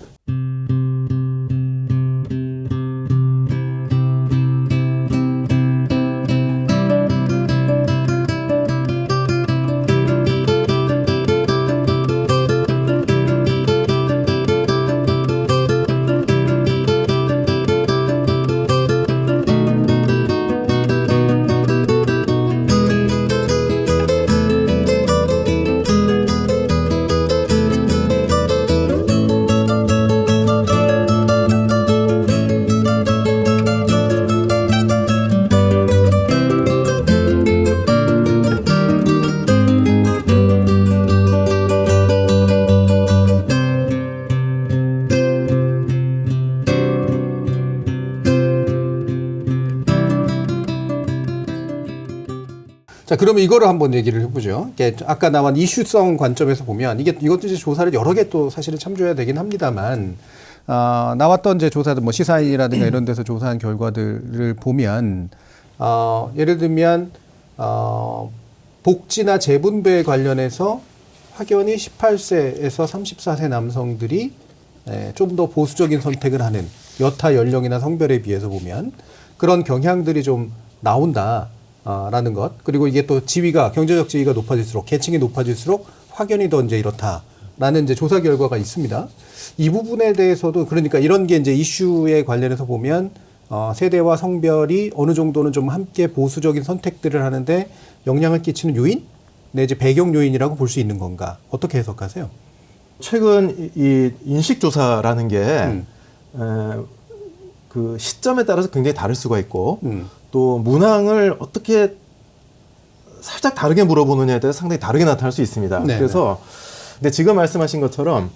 S1: 자, 그러면 이거를 한번 얘기를 해보죠. 이게 아까 나온 이슈성 관점에서 보면 이것도 이제 조사를 여러 개 또 사실은 참조해야 되긴 합니다만, 나왔던 이제 조사들 뭐 시사인이라든가 이런 데서 조사한 결과들을 보면, 예를 들면, 복지나 재분배 관련해서 확연히 18세에서 34세 남성들이 좀 더 보수적인 선택을 하는 여타 연령이나 성별에 비해서 보면 그런 경향들이 좀 나온다. 라는 것. 그리고 이게 또 지위가, 경제적 지위가 높아질수록, 계층이 높아질수록 확연히 더 이제 이렇다라는 이제 조사 결과가 있습니다. 이 부분에 대해서도 그러니까 이런 게 이제 이슈에 관련해서 보면, 세대와 성별이 어느 정도는 좀 함께 보수적인 선택들을 하는데 영향을 끼치는 요인? 내지 배경 요인이라고 볼 수 있는 건가? 어떻게 해석하세요?
S2: 최근 이 인식조사라는 게, 그 시점에 따라서 굉장히 다를 수가 있고, 또 문항을 어떻게 살짝 다르게 물어보느냐에 따라서 상당히 다르게 나타날 수 있습니다.
S1: 네네.
S2: 그래서 근데 지금 말씀하신 것처럼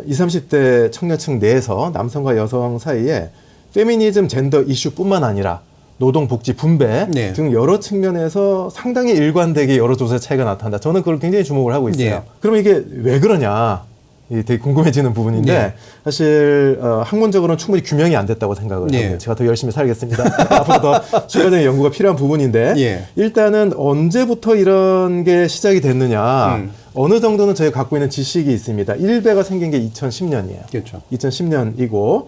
S2: 20, 30대 청년층 내에서 남성과 여성 사이에 페미니즘, 젠더 이슈뿐만 아니라 노동, 복지, 분배
S1: 네.
S2: 등 여러 측면에서 상당히 일관되게 여러 조사의 차이가 나타난다. 저는 그걸 굉장히 주목을 하고 있어요.
S1: 네.
S2: 그러면 이게 왜 그러냐? 되게 궁금해지는 부분인데
S1: 예.
S2: 사실 학문적으로는 충분히 규명이 안 됐다고 생각을
S1: 예.
S2: 하고요. 제가 더 열심히 살겠습니다. 앞으로 더 추가적인 연구가 필요한 부분인데
S1: 예.
S2: 일단은 언제부터 이런 게 시작이 됐느냐 어느 정도는 저희가 갖고 있는 지식이 있습니다. 일베가 생긴 게 2010년이에요.
S1: 그렇죠.
S2: 2010년이고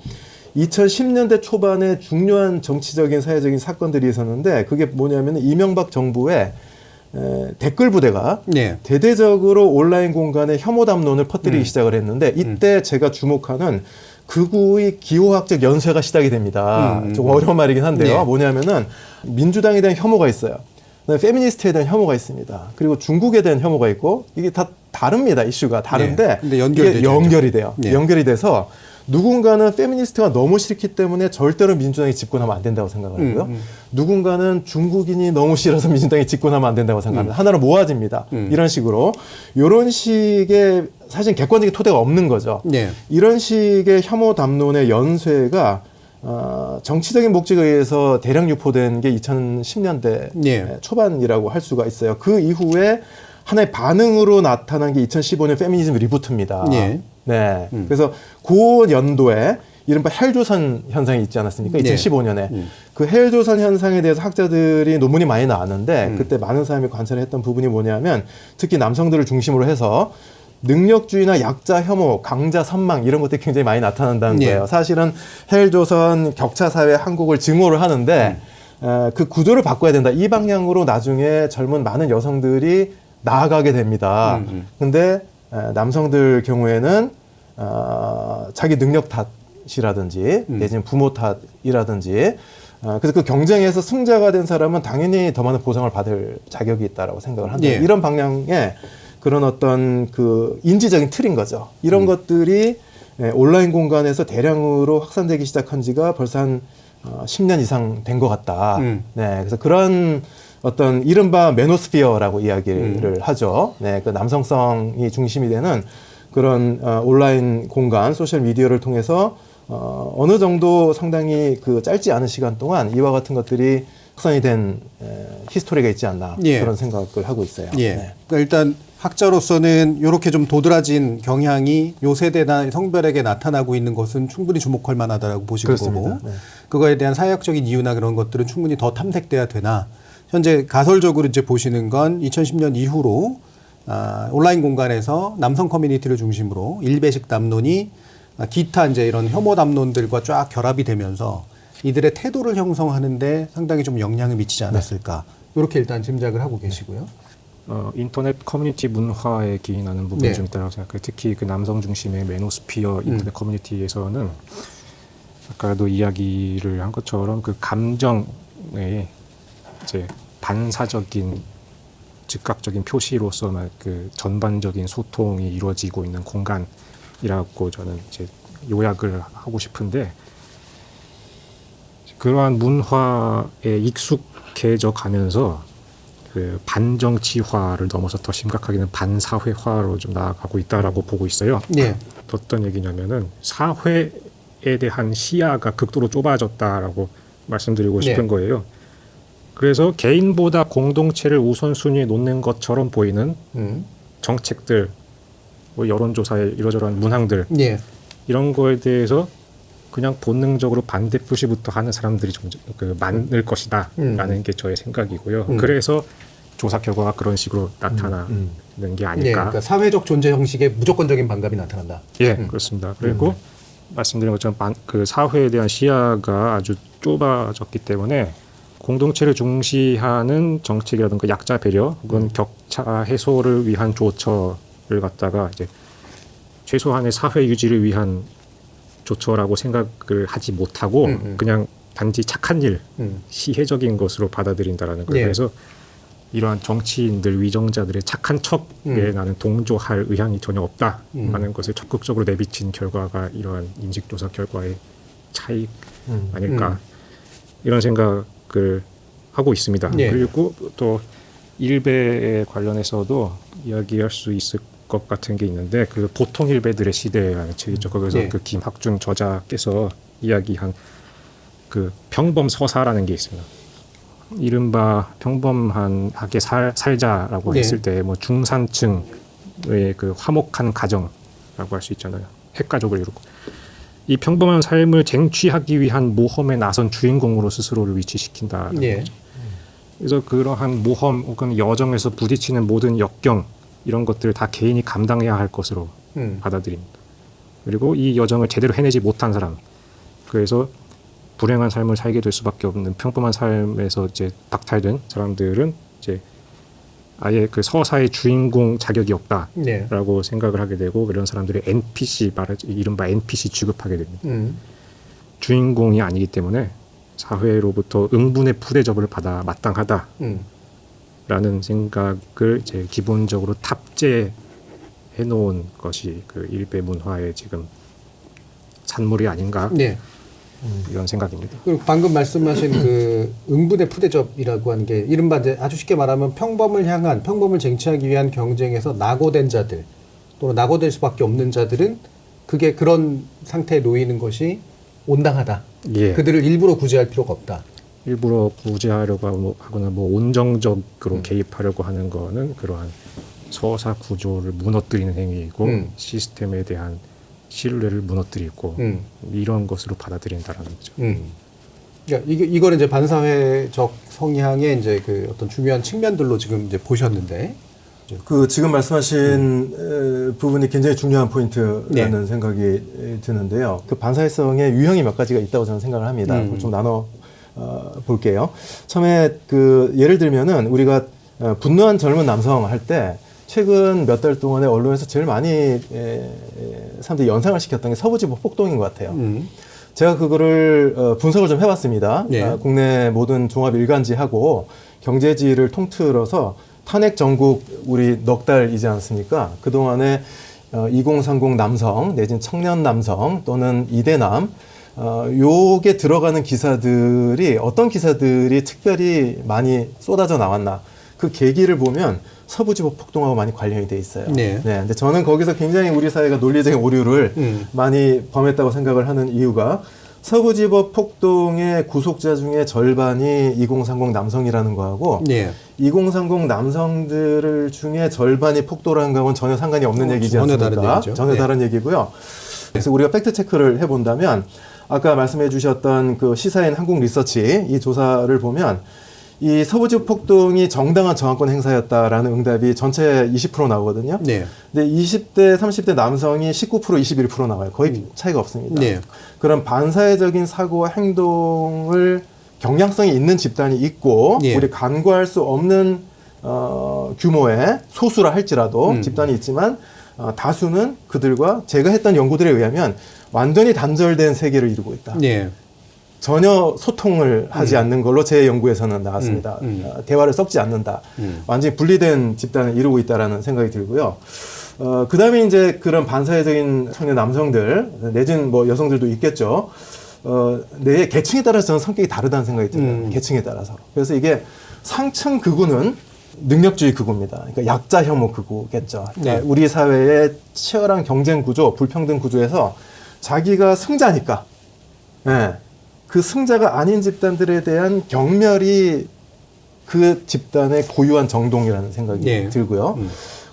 S2: 2010년대 초반에 중요한 정치적인 사회적인 사건들이 있었는데 그게 뭐냐면 이명박 정부의 댓글 부대가
S1: 예.
S2: 대대적으로 온라인 공간에 혐오 담론을 퍼뜨리기 시작을 했는데 이때 제가 주목하는 극우의 기호학적 연쇄가 시작이 됩니다. 좀 어려운 말이긴 한데요.
S1: 예.
S2: 뭐냐면은 민주당에 대한 혐오가 있어요. 그다음에 페미니스트에 대한 혐오가 있습니다. 그리고 중국에 대한 혐오가 있고 이게 다 다릅니다. 이슈가 다른데
S1: 예. 근데 연결되죠,
S2: 이게 연결이 돼요.
S1: 예.
S2: 연결이 돼서 누군가는 페미니스트가 너무 싫기 때문에 절대로 민주당이 집권하면 안 된다고 생각을 하고요. 누군가는 중국인이 너무 싫어서 민주당이 집권하면 안 된다고 생각합니다. 하나로 모아집니다. 이런 식으로. 이런 식의 사실 객관적인 토대가 없는 거죠.
S1: 예.
S2: 이런 식의 혐오 담론의 연쇄가 정치적인 목적에 의해서 대량 유포된 게 2010년대
S1: 예.
S2: 초반이라고 할 수가 있어요. 그 이후에 하나의 반응으로 나타난 게 2015년 페미니즘 리부트입니다.
S1: 예.
S2: 네. 그래서 그 연도에 이른바 헬조선 현상이 있지 않았습니까?
S1: 네.
S2: 2015년에. 그 헬조선 현상에 대해서 학자들이 논문이 많이 나왔는데 그때 많은 사람이 관찰을 했던 부분이 뭐냐면 특히 남성들을 중심으로 해서 능력주의나 약자 혐오, 강자 선망 이런 것들이 굉장히 많이 나타난다는
S1: 네.
S2: 거예요. 사실은 헬조선 격차 사회 한국을 증오를 하는데 그 구조를 바꿔야 된다. 이 방향으로 나중에 젊은 많은 여성들이 나아가게 됩니다. 근데 남성들 경우에는 자기 능력 탓이라든지 내지는 부모 탓이라든지 그래서 그 경쟁에서 승자가 된 사람은 당연히 더 많은 보상을 받을 자격이 있다라고 생각을 한다.
S1: 예.
S2: 이런 방향의 그런 어떤 그 인지적인 틀인 거죠. 이런 것들이 온라인 공간에서 대량으로 확산되기 시작한 지가 벌써 한 10년 이상 된 것 같다. 네, 그래서 그런 어떤 이른바 메노스피어라고 이야기를 하죠. 네, 그 남성성이 중심이 되는 그런 온라인 공간, 소셜 미디어를 통해서 어느 정도 상당히 그 짧지 않은 시간 동안 이와 같은 것들이 확산이 된 히스토리가 있지 않나
S1: 예.
S2: 그런 생각을 하고 있어요.
S1: 예.
S2: 네.
S1: 그러니까 일단 학자로서는 이렇게 좀 도드라진 경향이 요 세대나 성별에게 나타나고 있는 것은 충분히 주목할 만하다라고 보시는
S2: 그렇습니다.
S1: 거고
S2: 네.
S1: 그거에 대한 사회학적인 이유나 그런 것들은 충분히 더 탐색돼야 되나 현재 가설적으로 이제 보시는 건 2010년 이후로 온라인 공간에서 남성 커뮤니티를 중심으로 일배식 담론이 기타 이제 이런 혐오 담론들과 쫙 결합이 되면서 이들의 태도를 형성하는데 상당히 좀 영향을 미치지 않았을까 이렇게 일단 짐작을 하고 계시고요.
S3: 인터넷 커뮤니티 문화에 기인하는 부분이
S1: 네.
S3: 좀 있다고 생각해요. 특히 그 남성 중심의 메노스피어 인터넷 커뮤니티에서는 아까도 이야기를 한 것처럼 그 감정의 이제 반사적인 즉각적인 표시로서만 그 전반적인 소통이 이루어지고 있는 공간이라고 저는 이제 요약을 하고 싶은데 그러한 문화에 익숙해져 가면서 그 반정치화를 넘어서 더 심각하게는 반사회화로 좀 나아가고 있다라고 보고 있어요.
S1: 예.
S3: 어떤 얘기냐면은 사회에 대한 시야가 극도로 좁아졌다라고 말씀드리고 싶은
S1: 네.
S3: 거예요. 그래서 개인보다 공동체를 우선순위에 놓는 것처럼 보이는 정책들, 뭐 여론조사의 이러저러한 문항들
S1: 예.
S3: 이런 거에 대해서 그냥 본능적으로 반대 표시부터 하는 사람들이 좀 많을 것이다라는 게 저의 생각이고요. 그래서 조사 결과가 그런 식으로 나타나는 게
S1: 예.
S3: 아닐까.
S1: 그러니까 사회적 존재 형식에 무조건적인 반감이 나타난다.
S3: 예, 그렇습니다. 그리고 말씀드린 것처럼 그 사회에 대한 시야가 아주 좁아졌기 때문에 공동체를 중시하는 정책이라든가 약자 배려 혹은 격차 해소를 위한 조처를 갖다가 이제 최소한의 사회 유지를 위한 조처라고 생각을 하지 못하고 그냥 단지 착한 일, 시혜적인 것으로 받아들인다라는 거예요.
S1: 예.
S3: 그래서 이러한 정치인들, 위정자들의 착한 척에 나는 동조할 의향이 전혀 없다라는 것을 적극적으로 내비친 결과가 이러한 인식조사 결과의 차이 아닐까 이런 생각을 하고 있습니다.
S1: 예.
S3: 그리고 또 일베에 관련해서도 이야기할 수 있을 것 같은 게 있는데 그 보통 일베들의 시대라는 책이죠. 거기서
S1: 예.
S3: 그 김학준 저자께서 이야기한 그 평범 서사라는 게 있습니다. 이른바 평범하게 살자라고
S1: 네.
S3: 했을 때 뭐 중산층의 그 화목한 가정이라든가 할 수 있잖아요. 핵가족을 이루고 이 평범한 삶을 쟁취하기 위한 모험에 나선 주인공으로 스스로를 위치시킨다는
S1: 예.
S3: 거죠. 그래서 그러한 모험 혹은 여정에서 부딪히는 모든 역경 이런 것들을 다 개인이 감당해야 할 것으로 받아들입니다. 그리고 이 여정을 제대로 해내지 못한 사람, 그래서 불행한 삶을 살게 될 수밖에 없는 평범한 삶에서 이제 박탈된 사람들은 이제 아예 그 서사의 주인공 자격이 없다라고 생각을 하게 되고 그런 사람들이 NPC 이른바 NPC 취급하게 됩니다. 주인공이 아니기 때문에 사회로부터 응분의 푸대접을 받아 마땅하다라는 생각을 이제 기본적으로 탑재해 놓은 것이 그 일베 문화의 지금 산물이 아닌가 이런 생각입니다.
S1: 그리고 방금 말씀하신 그 응분의 푸대접이라고 하는 게 이른바 이제 아주 쉽게 말하면 평범을 쟁취하기 위한 경쟁에서 낙오된 자들 또는 낙오될 수밖에 없는 자들은 그게 그런 상태에 놓이는 것이 온당하다.
S3: 예.
S1: 그들을 일부러 구제할 필요가 없다.
S3: 일부러 구제하려고 하거나 뭐 온정적으로 개입하려고 하는 거는 그러한 서사 구조를 무너뜨리는 행위이고 시스템에 대한 신뢰를 무너뜨리고 이런 것으로 받아들인다라는 거죠.
S1: 그러니까 이거는 이제 반사회적 성향의 이제 그 어떤 중요한 측면들로 지금 이제 보셨는데
S2: 그 지금 말씀하신 부분이 굉장히 중요한 포인트라는 생각이 드는데요. 그 반사회성의 유형이 몇 가지가 있다고 저는 생각을 합니다. 그걸 좀 나눠 볼게요. 처음에 그 예를 들면은 우리가 분노한 젊은 남성 할 때 최근 몇 달 동안에 언론에서 제일 많이 사람들이 연상을 시켰던 게 서부지법 폭동인 것 같아요. 제가 그거를 분석을 좀 해봤습니다. 국내 모든 종합 일간지하고 경제지를 통틀어서 탄핵 전국 우리 넉 달이지 않습니까? 그동안에 2030 남성 내지는 청년 남성 또는 이대남 요게 들어가는 기사들이 어떤 기사들이 특별히 많이 쏟아져 나왔나 그 계기를 보면 서부지법 폭동하고 많이 관련이 돼 있어요. 근데 저는 거기서 굉장히 우리 사회가 논리적인 오류를 많이 범했다고 생각을 하는 이유가 서부지법 폭동의 구속자 중에 절반이 2030 남성이라는 거하고 2030 남성들 중에 절반이 폭도라는 거하고는 전혀 상관이 없는 얘기지 않습니까? 전혀 다른 얘기고요. 그래서 우리가 팩트 체크를 해본다면 아까 말씀해 주셨던 그 시사인 한국리서치 이 조사를 보면 이 서부지법 폭동이 정당한 저항권 행사였다라는 응답이 전체 20% 나오거든요. 근데 20대, 30대 남성이 19%, 21% 나와요. 거의 차이가 없습니다. 그런 반사회적인 사고와 행동을 경량성이 있는 집단이 있고 우리 간과할 수 없는 규모의 소수라 할지라도 집단이 있지만 다수는 그들과 제가 했던 연구들에 의하면 완전히 단절된 세계를 이루고 있다. 전혀 소통을 하지 않는 걸로 제 연구에서는 나왔습니다. 대화를 섞지 않는다. 완전히 분리된 집단을 이루고 있다라는 생각이 들고요. 그 다음에 이제 그런 반사회적인 청년 남성들, 내지는 뭐 여성들도 있겠죠. 내 계층에 따라서 저는 성격이 다르다는 생각이 들어요. 계층에 따라서. 그래서 이게 상층 극우는 능력주의 극우입니다. 그러니까 약자 혐오 극우겠죠. 그러니까 우리 사회의 치열한 경쟁 구조, 불평등 구조에서 자기가 승자니까, 그 승자가 아닌 집단들에 대한 경멸이 그 집단의 고유한 정동이라는 생각이 들고요.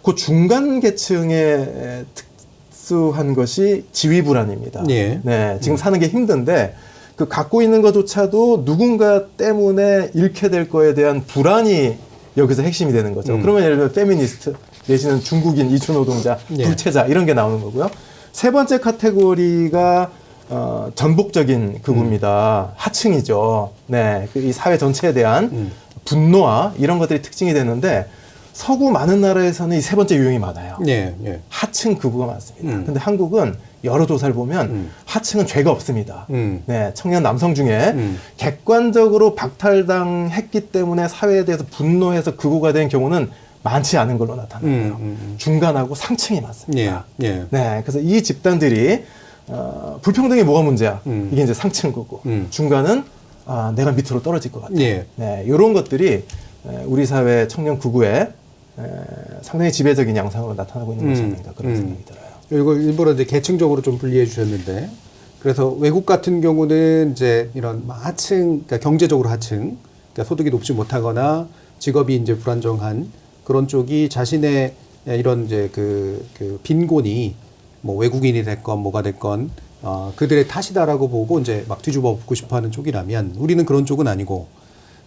S2: 그 중간 계층의 특수한 것이 지위 불안입니다. 지금 사는 게 힘든데 그 갖고 있는 것조차도 누군가 때문에 잃게 될 거에 대한 불안이 여기서 핵심이 되는 거죠. 그러면 예를 들면 페미니스트 내지는 중국인 이주노동자, 불체자 이런 게 나오는 거고요. 세 번째 카테고리가 전복적인 극우입니다. 하층이죠. 이 사회 전체에 대한 분노와 이런 것들이 특징이 되는데 서구 많은 나라에서는 이 세 번째 유형이 많아요. 하층 극우가 많습니다. 근데 한국은 여러 조사를 보면 하층은 죄가 없습니다. 청년 남성 중에 객관적으로 박탈당했기 때문에 사회에 대해서 분노해서 극우가 된 경우는 많지 않은 걸로 나타나요. 중간하고 상층이 많습니다. 그래서 이 집단들이 불평등이 뭐가 문제야? 이게 이제 상층 거고 중간은 내가 밑으로 떨어질 것 같아. 이런 것들이 우리 사회 청년 극우의 상당히 지배적인 양상으로 나타나고 있는 것이 아닌가 그런 생각이 들어요.
S1: 이걸 일부러 이제 계층적으로 좀 분리해 주셨는데, 그래서 외국 같은 경우는 이제 이런 하층, 그러니까 경제적으로 하층, 그러니까 소득이 높지 못하거나 직업이 이제 불안정한 그런 쪽이 자신의 이런 이제 그 빈곤이 뭐 외국인이 됐건 뭐가 됐건 그들의 탓이다라고 보고 이제 막 뒤집어 엎고 싶어하는 쪽이라면 우리는 그런 쪽은 아니고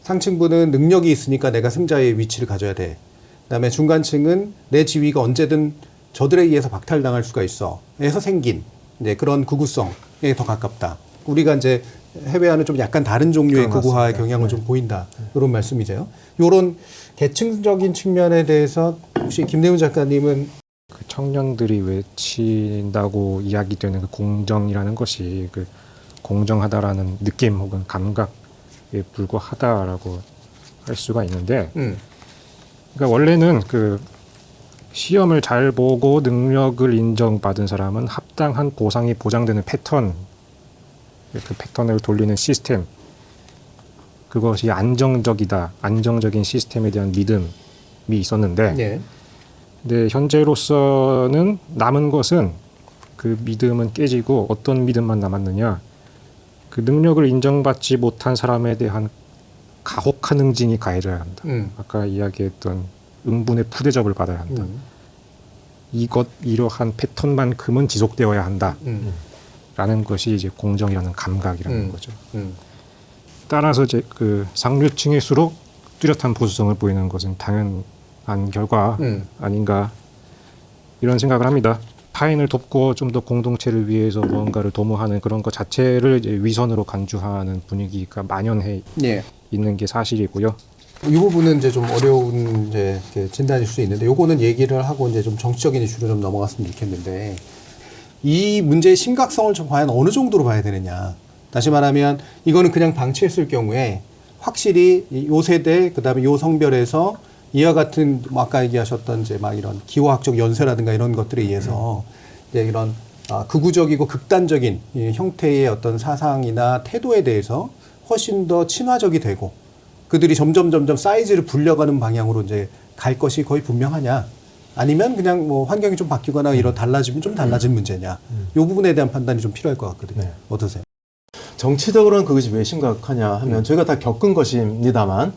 S1: 상층부는 능력이 있으니까 내가 승자의 위치를 가져야 돼. 그다음에 중간층은 내 지위가 언제든 저들에 의해서 박탈당할 수가 있어. 에서 생긴 이제 그런 극우성에 더 가깝다. 우리가 이제 해외와는 좀 약간 다른 종류의 극우화의 경향을 좀 보인다. 이런 말씀이세요. 이런 계층적인 측면에 대해서 혹시 김대훈 작가님은
S3: 그 청년들이 외친다고 이야기되는 그 공정이라는 것이 그 공정하다라는 느낌 혹은 감각에 불과하다라고 할 수가 있는데, 그러니까 원래는 그 시험을 잘 보고 능력을 인정받은 사람은 합당한 보상이 보장되는 패턴, 그 패턴을 돌리는 시스템, 그것이 안정적이다, 안정적인 시스템에 대한 믿음이 있었는데,
S1: 예.
S3: 근데 현재로서는 남은 것은 그 믿음은 깨지고 어떤 믿음만 남았느냐, 그 능력을 인정받지 못한 사람에 대한 가혹한 응징이 가해져야 한다. 아까 이야기했던 응분의 푸대접을 받아야 한다. 이러한 패턴만큼은 지속되어야 한다. 라는 것이 이제 공정이라는 감각이라는 거죠. 따라서 이제 그 상류층일수록 뚜렷한 보수성을 보이는 것은 당연한 결과 아닌가 이런 생각을 합니다. 타인을 돕고 좀 더 공동체를 위해서 무언가를 도모하는 그런 것 자체를 이제 위선으로 간주하는 분위기가 만연해
S1: 예.
S3: 있는 게 사실이고요.
S1: 이 부분은 이제 좀 어려운 이제 진단일 수 있는데 요거는 얘기를 하고 이제 좀 정치적인 이슈로 좀 넘어갔으면 좋겠는데 이 문제의 심각성을 좀 과연 어느 정도로 봐야 되느냐. 다시 말하면 이거는 그냥 방치했을 경우에 확실히 요 세대 그다음에 요 성별에서 이와 같은 뭐 아까 얘기하셨던 이제 막 이런 기호학적 연쇄라든가 이런 것들에 의해서 이제 이런 극우적이고 극단적인 이 형태의 어떤 사상이나 태도에 대해서 훨씬 더 친화적이 되고 그들이 점점 사이즈를 불려가는 방향으로 이제 갈 것이 거의 분명하냐 아니면 그냥 뭐 환경이 좀 바뀌거나 이런 달라지면 좀 달라진 문제냐 이 부분에 대한 판단이 좀 필요할 것 같거든요.
S2: 네.
S1: 어떠세요?
S2: 정치적으로는 그것이 왜 심각하냐 하면 저희가 다 겪은 것입니다만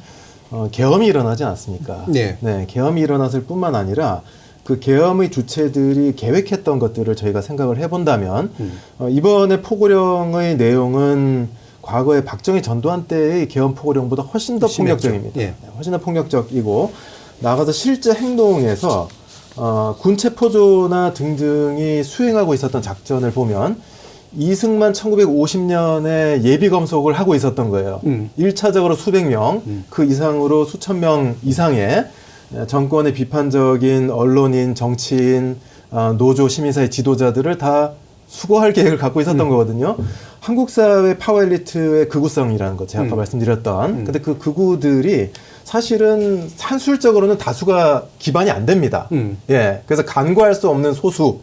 S2: 계엄이 일어나지 않았습니까?
S1: 네.
S2: 네, 계엄이 일어났을 뿐만 아니라 그 계엄의 주체들이 계획했던 것들을 저희가 생각을 해본다면 이번에 포고령의 내용은 과거에 박정희 전두환 때의 계엄 포고령보다 훨씬 더 폭력적입니다.
S1: 예.
S2: 네, 훨씬 더 폭력적이고 나가서 실제 행동에서 군체포조나 등등이 수행하고 있었던 작전을 보면 이승만 1950년에 예비검속을 하고 있었던 거예요. 1차적으로 수백 명, 그 이상으로 수천 명 이상의 정권의 비판적인 언론인, 정치인, 노조, 시민사회 지도자들을 다 수거할 계획을 갖고 있었던 거거든요. 한국 사회 파워 엘리트의 극우성이라는 거 제가 아까 말씀드렸던. 근데 그 극우들이 사실은 산술적으로는 다수가 기반이 안 됩니다. 예. 그래서 간과할 수 없는 소수.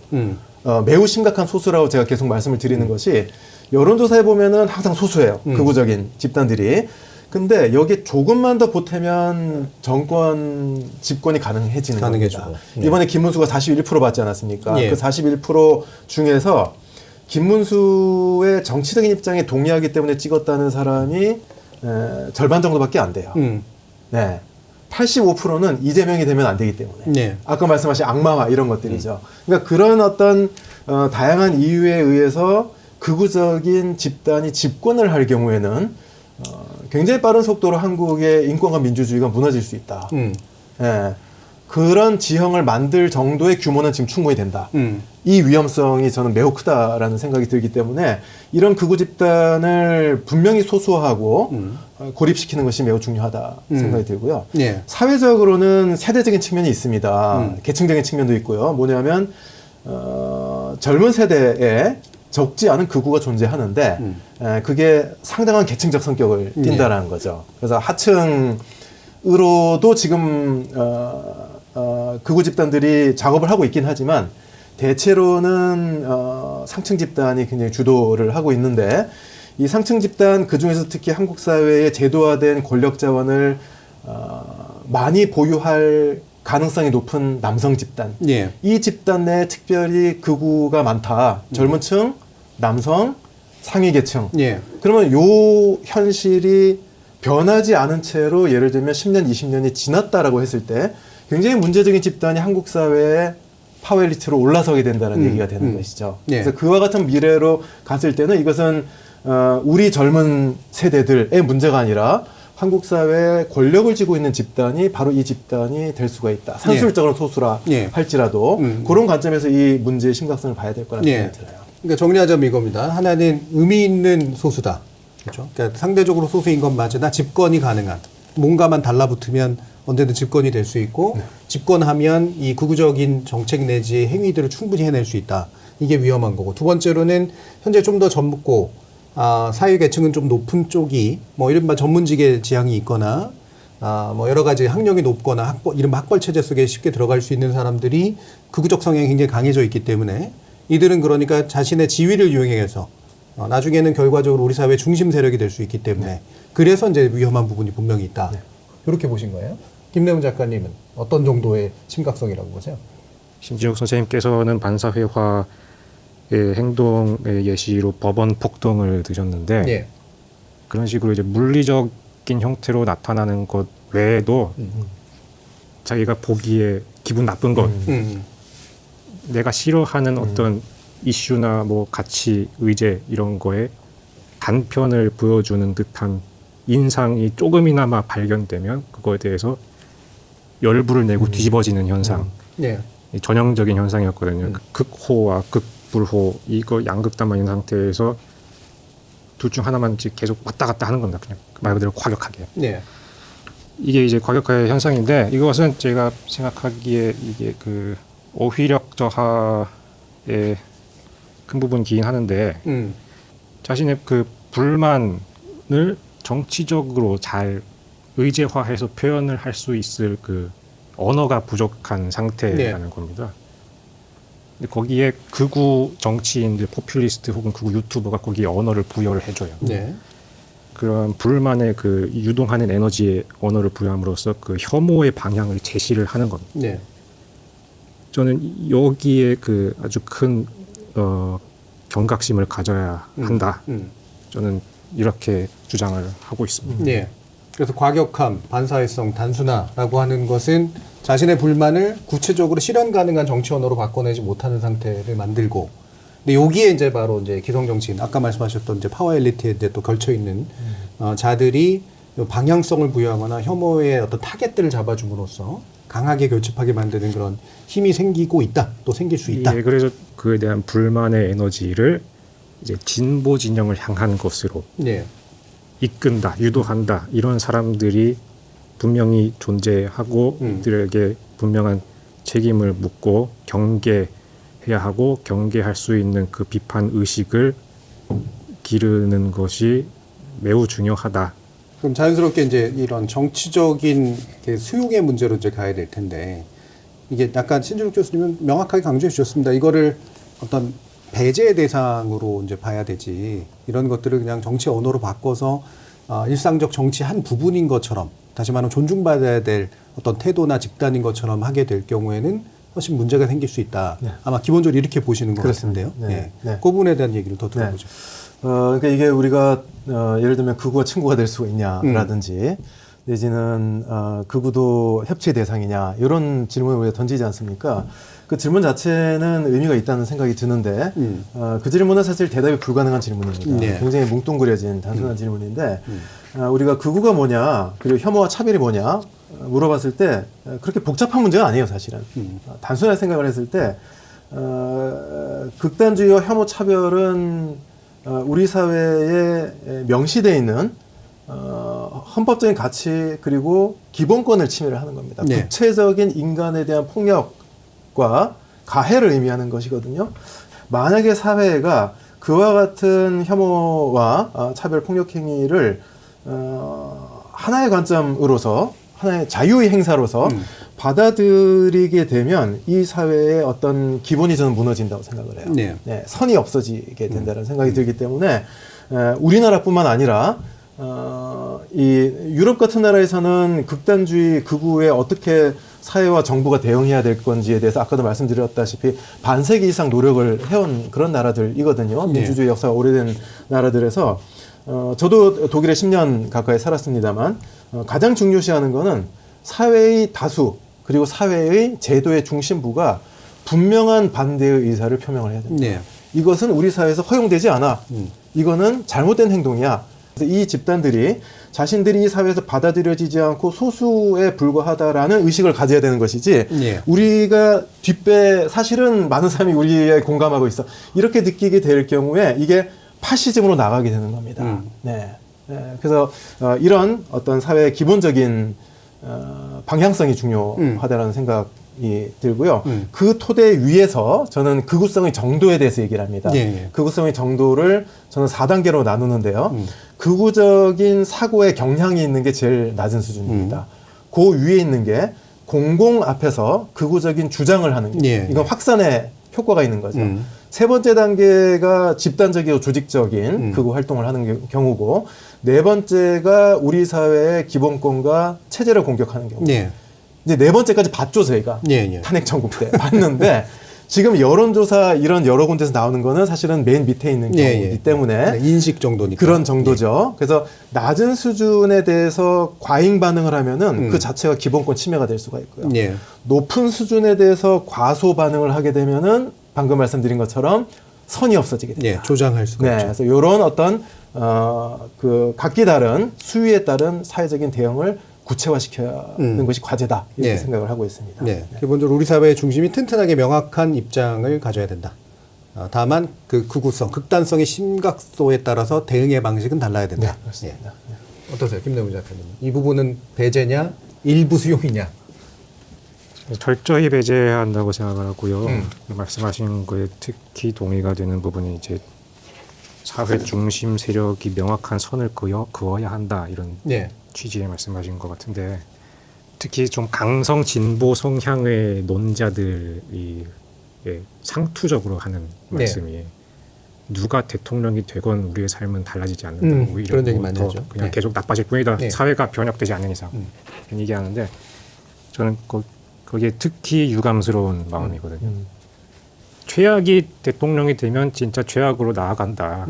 S2: 매우 심각한 소수라고 제가 계속 말씀을 드리는 것이 여론조사에 보면은 항상 소수예요. 극우적인 집단들이. 근데 여기 조금만 더 보태면 정권 집권이 가능해지는 겁니다.
S1: 네.
S2: 이번에 김문수가 41% 받지 않았습니까?
S1: 예.
S2: 그 41% 중에서 김문수의 정치적인 입장에 동의하기 때문에 찍었다는 사람이 절반 정도밖에 안 돼요. 네. 85%는 이재명이 되면 안 되기 때문에.
S1: 네.
S2: 아까 말씀하신 악마화 이런 것들이죠. 그러니까 그런 어떤 다양한 이유에 의해서 극우적인 집단이 집권을 할 경우에는 굉장히 빠른 속도로 한국의 인권과 민주주의가 무너질 수 있다. 예. 그런 지형을 만들 정도의 규모는 지금 충분히 된다. 이 위험성이 저는 매우 크다라는 생각이 들기 때문에 이런 극우 집단을 분명히 소수화하고 고립시키는 것이 매우 중요하다 생각이 들고요.
S1: 예.
S2: 사회적으로는 세대적인 측면이 있습니다. 계층적인 측면도 있고요. 뭐냐면 젊은 세대에 적지 않은 극우가 존재하는데 그게 상당한 계층적 성격을 띈다라는 거죠. 그래서 하층으로도 지금 극우 집단들이 작업을 하고 있긴 하지만 대체로는 상층 집단이 굉장히 주도를 하고 있는데 이 상층 집단 그중에서 특히 한국 사회의 제도화된 권력 자원을 많이 보유할 가능성이 높은 남성 집단.
S1: 예.
S2: 이 집단 내에 특별히 극우가 많다. 젊은 층, 남성, 상위 계층.
S1: 예.
S2: 그러면 요 현실이 변하지 않은 채로 예를 들면 10년, 20년이 지났다라고 했을 때 굉장히 문제적인 집단이 한국 사회에 파워엘리트로 올라서게 된다는 얘기가 되는 것이죠.
S1: 예.
S2: 그래서 그와 같은 미래로 갔을 때는 이것은 우리 젊은 세대들의 문제가 아니라 한국 사회에 권력을 쥐고 있는 집단이 바로 이 집단이 될 수가 있다. 산술적으로 소수라
S1: 예.
S2: 할지라도 그런 관점에서 이 문제의 심각성을 봐야 될 거라는
S1: 예.
S2: 생각이 들어요.
S1: 그러니까 정리하자면 이겁니다. 하나는 의미 있는 소수다. 그렇죠? 그러니까 상대적으로 소수인 건 맞으나 집권이 가능한, 뭔가만 달라붙으면 언제든 집권이 될 수 있고 집권하면 이 극우적인 정책 내지 행위들을 충분히 해낼 수 있다. 이게 위험한 거고, 두 번째로는 현재 좀 더 젊고 사회 계층은 좀 높은 쪽이 뭐 이른바 전문직의 지향이 있거나 뭐 여러 가지 학력이 높거나 이른바 학벌 체제 속에 쉽게 들어갈 수 있는 사람들이 극우적 성향이 굉장히 강해져 있기 때문에 이들은 그러니까 자신의 지위를 이용해서 나중에는 결과적으로 우리 사회의 중심 세력이 될 수 있기 때문에 그래서 이제 위험한 부분이 분명히 있다. 이렇게 보신 거예요? 김래훈 작가님은 어떤 정도의 심각성이라고 보세요?
S3: 신지욱 선생님께서는 반사회화의 행동의 예시로 법원 폭동을 드셨는데
S1: 예.
S3: 그런 식으로 이제 물리적인 형태로 나타나는 것 외에도 자기가 보기에 기분 나쁜 것, 내가 싫어하는 어떤 이슈나 뭐 가치, 의제 이런 거에 단편을 보여주는 듯한 인상이 조금이나마 발견되면 그거에 대해서 열불을 내고 뒤집어지는 현상,
S1: 예.
S3: 이 전형적인 현상이었거든요. 극호와 극불호 이거 양극단만 있는 상태에서 둘 중 하나만 계속 왔다 갔다 하는 겁니다. 그냥 말 그대로 과격하게.
S1: 예.
S3: 이게 이제 과격화의 현상인데 이것은 제가 생각하기에 이게 그 오휘력 저하의 큰 부분이긴 하는데 자신의 그 불만을 정치적으로 잘 의제화해서 표현을 할 수 있을 그 언어가 부족한 상태라는 겁니다. 근데 거기에 극우 정치인들, 포퓰리스트 혹은 극우 유튜버가 거기에 언어를 부여를 해줘요.
S1: 네.
S3: 그런 불만의 그 유동하는 에너지에 언어를 부여함으로써 그 혐오의 방향을 제시를 하는 겁니다.
S1: 네.
S3: 저는 여기에 그 아주 큰 경각심을 가져야 한다. 저는 이렇게 주장을 하고 있습니다.
S1: 네. 그래서 과격함, 반사회성, 단순화라고 하는 것은 자신의 불만을 구체적으로 실현 가능한 정치 언어로 바꿔내지 못하는 상태를 만들고, 근데 여기에 이제 바로 이제 기성 정치인, 아까 말씀하셨던 이제 파워 엘리트에 이제 또 걸쳐 있는 자들이 방향성을 부여하거나 혐오의 어떤 타겟들을 잡아줌으로써 강하게 결집하게 만드는 그런 힘이 생기고 있다, 또 생길 수 있다.
S3: 예, 그래서 그에 대한 불만의 에너지를 이제 진보 진영을 향한 것으로
S1: 네.
S3: 이끈다, 유도한다 이런 사람들이 분명히 존재하고 이들에게 분명한 책임을 묻고 경계해야 하고 경계할 수 있는 그 비판 의식을 기르는 것이 매우 중요하다.
S1: 그럼 자연스럽게 이제 이런 정치적인 수용의 문제로 이제 가야 될 텐데, 이게 약간 신준욱 교수님은 명확하게 강조해 주셨습니다. 이거를 어떤 배제의 대상으로 이제 봐야 되지, 이런 것들을 그냥 정치 언어로 바꿔서 일상적 정치 한 부분인 것처럼, 다시 말하면 존중받아야 될 어떤 태도나 집단인 것처럼 하게 될 경우에는 훨씬 문제가 생길 수 있다. 네. 아마 기본적으로 이렇게 보시는 것
S2: 그렇습니다.
S1: 같은데요.
S2: 네.
S1: 네.
S2: 네.
S1: 그 부분에 대한 얘기를 더 들어보죠.
S2: 네. 그러니까 이게 우리가 예를 들면 극우가 친구가 될 수가 있냐라든지 내지는 극우도 협치의 대상이냐 이런 질문을 우리가 던지지 않습니까? 그 질문 자체는 의미가 있다는 생각이 드는데 그 질문은 사실 대답이 불가능한 질문입니다.
S1: 네.
S2: 굉장히 뭉뚱그려진 단순한 질문인데 우리가 극우가 뭐냐 그리고 혐오와 차별이 뭐냐 물어봤을 때 그렇게 복잡한 문제가 아니에요, 사실은. 단순하게 생각을 했을 때 극단주의와 혐오 차별은 우리 사회에 명시되어 있는 헌법적인 가치 그리고 기본권을 침해를 하는 겁니다.
S1: 네.
S2: 구체적인 인간에 대한 폭력과 가해를 의미하는 것이거든요. 만약에 사회가 그와 같은 혐오와 차별 폭력 행위를 하나의 관점으로서 하나의 자유의 행사로서 받아들이게 되면 이 사회의 어떤 기본이 저는 무너진다고 생각을 해요.
S1: 네.
S2: 네, 선이 없어지게 된다는 생각이 들기 때문에 우리나라뿐만 아니라 이 유럽 같은 나라에서는 극단주의 극우에 어떻게 사회와 정부가 대응해야 될 건지에 대해서 아까도 말씀드렸다시피 반세기 이상 노력을 해온 그런 나라들이거든요.
S1: 네.
S2: 민주주의 역사가 오래된 나라들에서 저도 독일에 10년 가까이 살았습니다만 가장 중요시하는 거는 사회의 다수 그리고 사회의 제도의 중심부가 분명한 반대의 의사를 표명을 해야 됩니다.
S1: 네.
S2: 이것은 우리 사회에서 허용되지 않아. 이거는 잘못된 행동이야. 그래서 이 집단들이 자신들이 이 사회에서 받아들여지지 않고 소수에 불과하다라는 의식을 가져야 되는 것이지
S1: 네.
S2: 우리가 뒷배 사실은 많은 사람이 우리에 공감하고 있어. 이렇게 느끼게 될 경우에 이게 파시즘으로 나가게 되는 겁니다. 네. 네. 그래서 이런 어떤 사회의 기본적인 방향성이 중요하다는 생각이 들고요. 그 토대 위에서 저는 극우성의 정도에 대해서 얘기를 합니다.
S1: 예.
S2: 극우성의 정도를 저는 4단계로 나누는데요. 극우적인 사고에 경향이 있는 게 제일 낮은 수준입니다. 그 위에 있는 게 공공 앞에서 극우적인 주장을 하는 게
S1: 예.
S2: 이건 확산의 효과가 있는 거죠. 세 번째 단계가 집단적이고 조직적인 극우 활동을 하는 경우고 네 번째가 우리 사회의 기본권과 체제를 공격하는 경우.
S1: 예.
S2: 이제 네 번째까지 봤죠, 저희가.
S1: 예.
S2: 탄핵 청구 때 봤는데 지금 여론조사 이런 여러 군데서 나오는 거는 사실은 맨 밑에 있는 경우이기 때문에
S1: 네, 인식 정도니까.
S2: 그런 정도죠. 그래서 낮은 수준에 대해서 과잉 반응을 하면은 그 자체가 기본권 침해가 될 수가 있고요.
S1: 예.
S2: 높은 수준에 대해서 과소 반응을 하게 되면은 방금 말씀드린 것처럼 선이 없어지게 됩니다.
S1: 예. 조장할 수가
S2: 네,
S1: 있죠.
S2: 그래서 이런 어떤 그 각기 다른 수위에 따른 사회적인 대응을 구체화시켜야 하는 것이 과제다 이렇게
S1: 네.
S2: 생각을 하고 있습니다.
S1: 네. 기본적으로 우리 사회의 중심이 튼튼하게 명확한 입장을 가져야 된다. 다만 그 극우성, 극단성의 심각도에 따라서 대응의 방식은 달라야 된다.
S2: 네, 그렇습니다.
S1: 예. 어떠세요, 김대문 작가님? 이 부분은 배제냐, 일부 수용이냐?
S3: 철저히 배제해야 한다고 생각을 하고요. 말씀하신 거에 특히 동의가 되는 부분이 이제 사회 중심 세력이 명확한 선을 그어야 한다 이런
S1: 네.
S3: 취지의 말씀하신 것 같은데 특히 좀 강성 진보 성향의 논자들이 상투적으로 하는 말씀이 누가 대통령이 되건 우리의 삶은 달라지지 않는다. 오히려
S1: 그런 얘기
S3: 뭐
S1: 많이
S3: 더
S1: 하죠.
S3: 그냥
S1: 네.
S3: 계속 나빠질 뿐이다.
S1: 네.
S3: 사회가 변혁되지 않는 이상 이런 얘기하는데 저는 거기에 특히 유감스러운 마음이거든요. 최악이 대통령이 되면 진짜 최악으로 나아간다.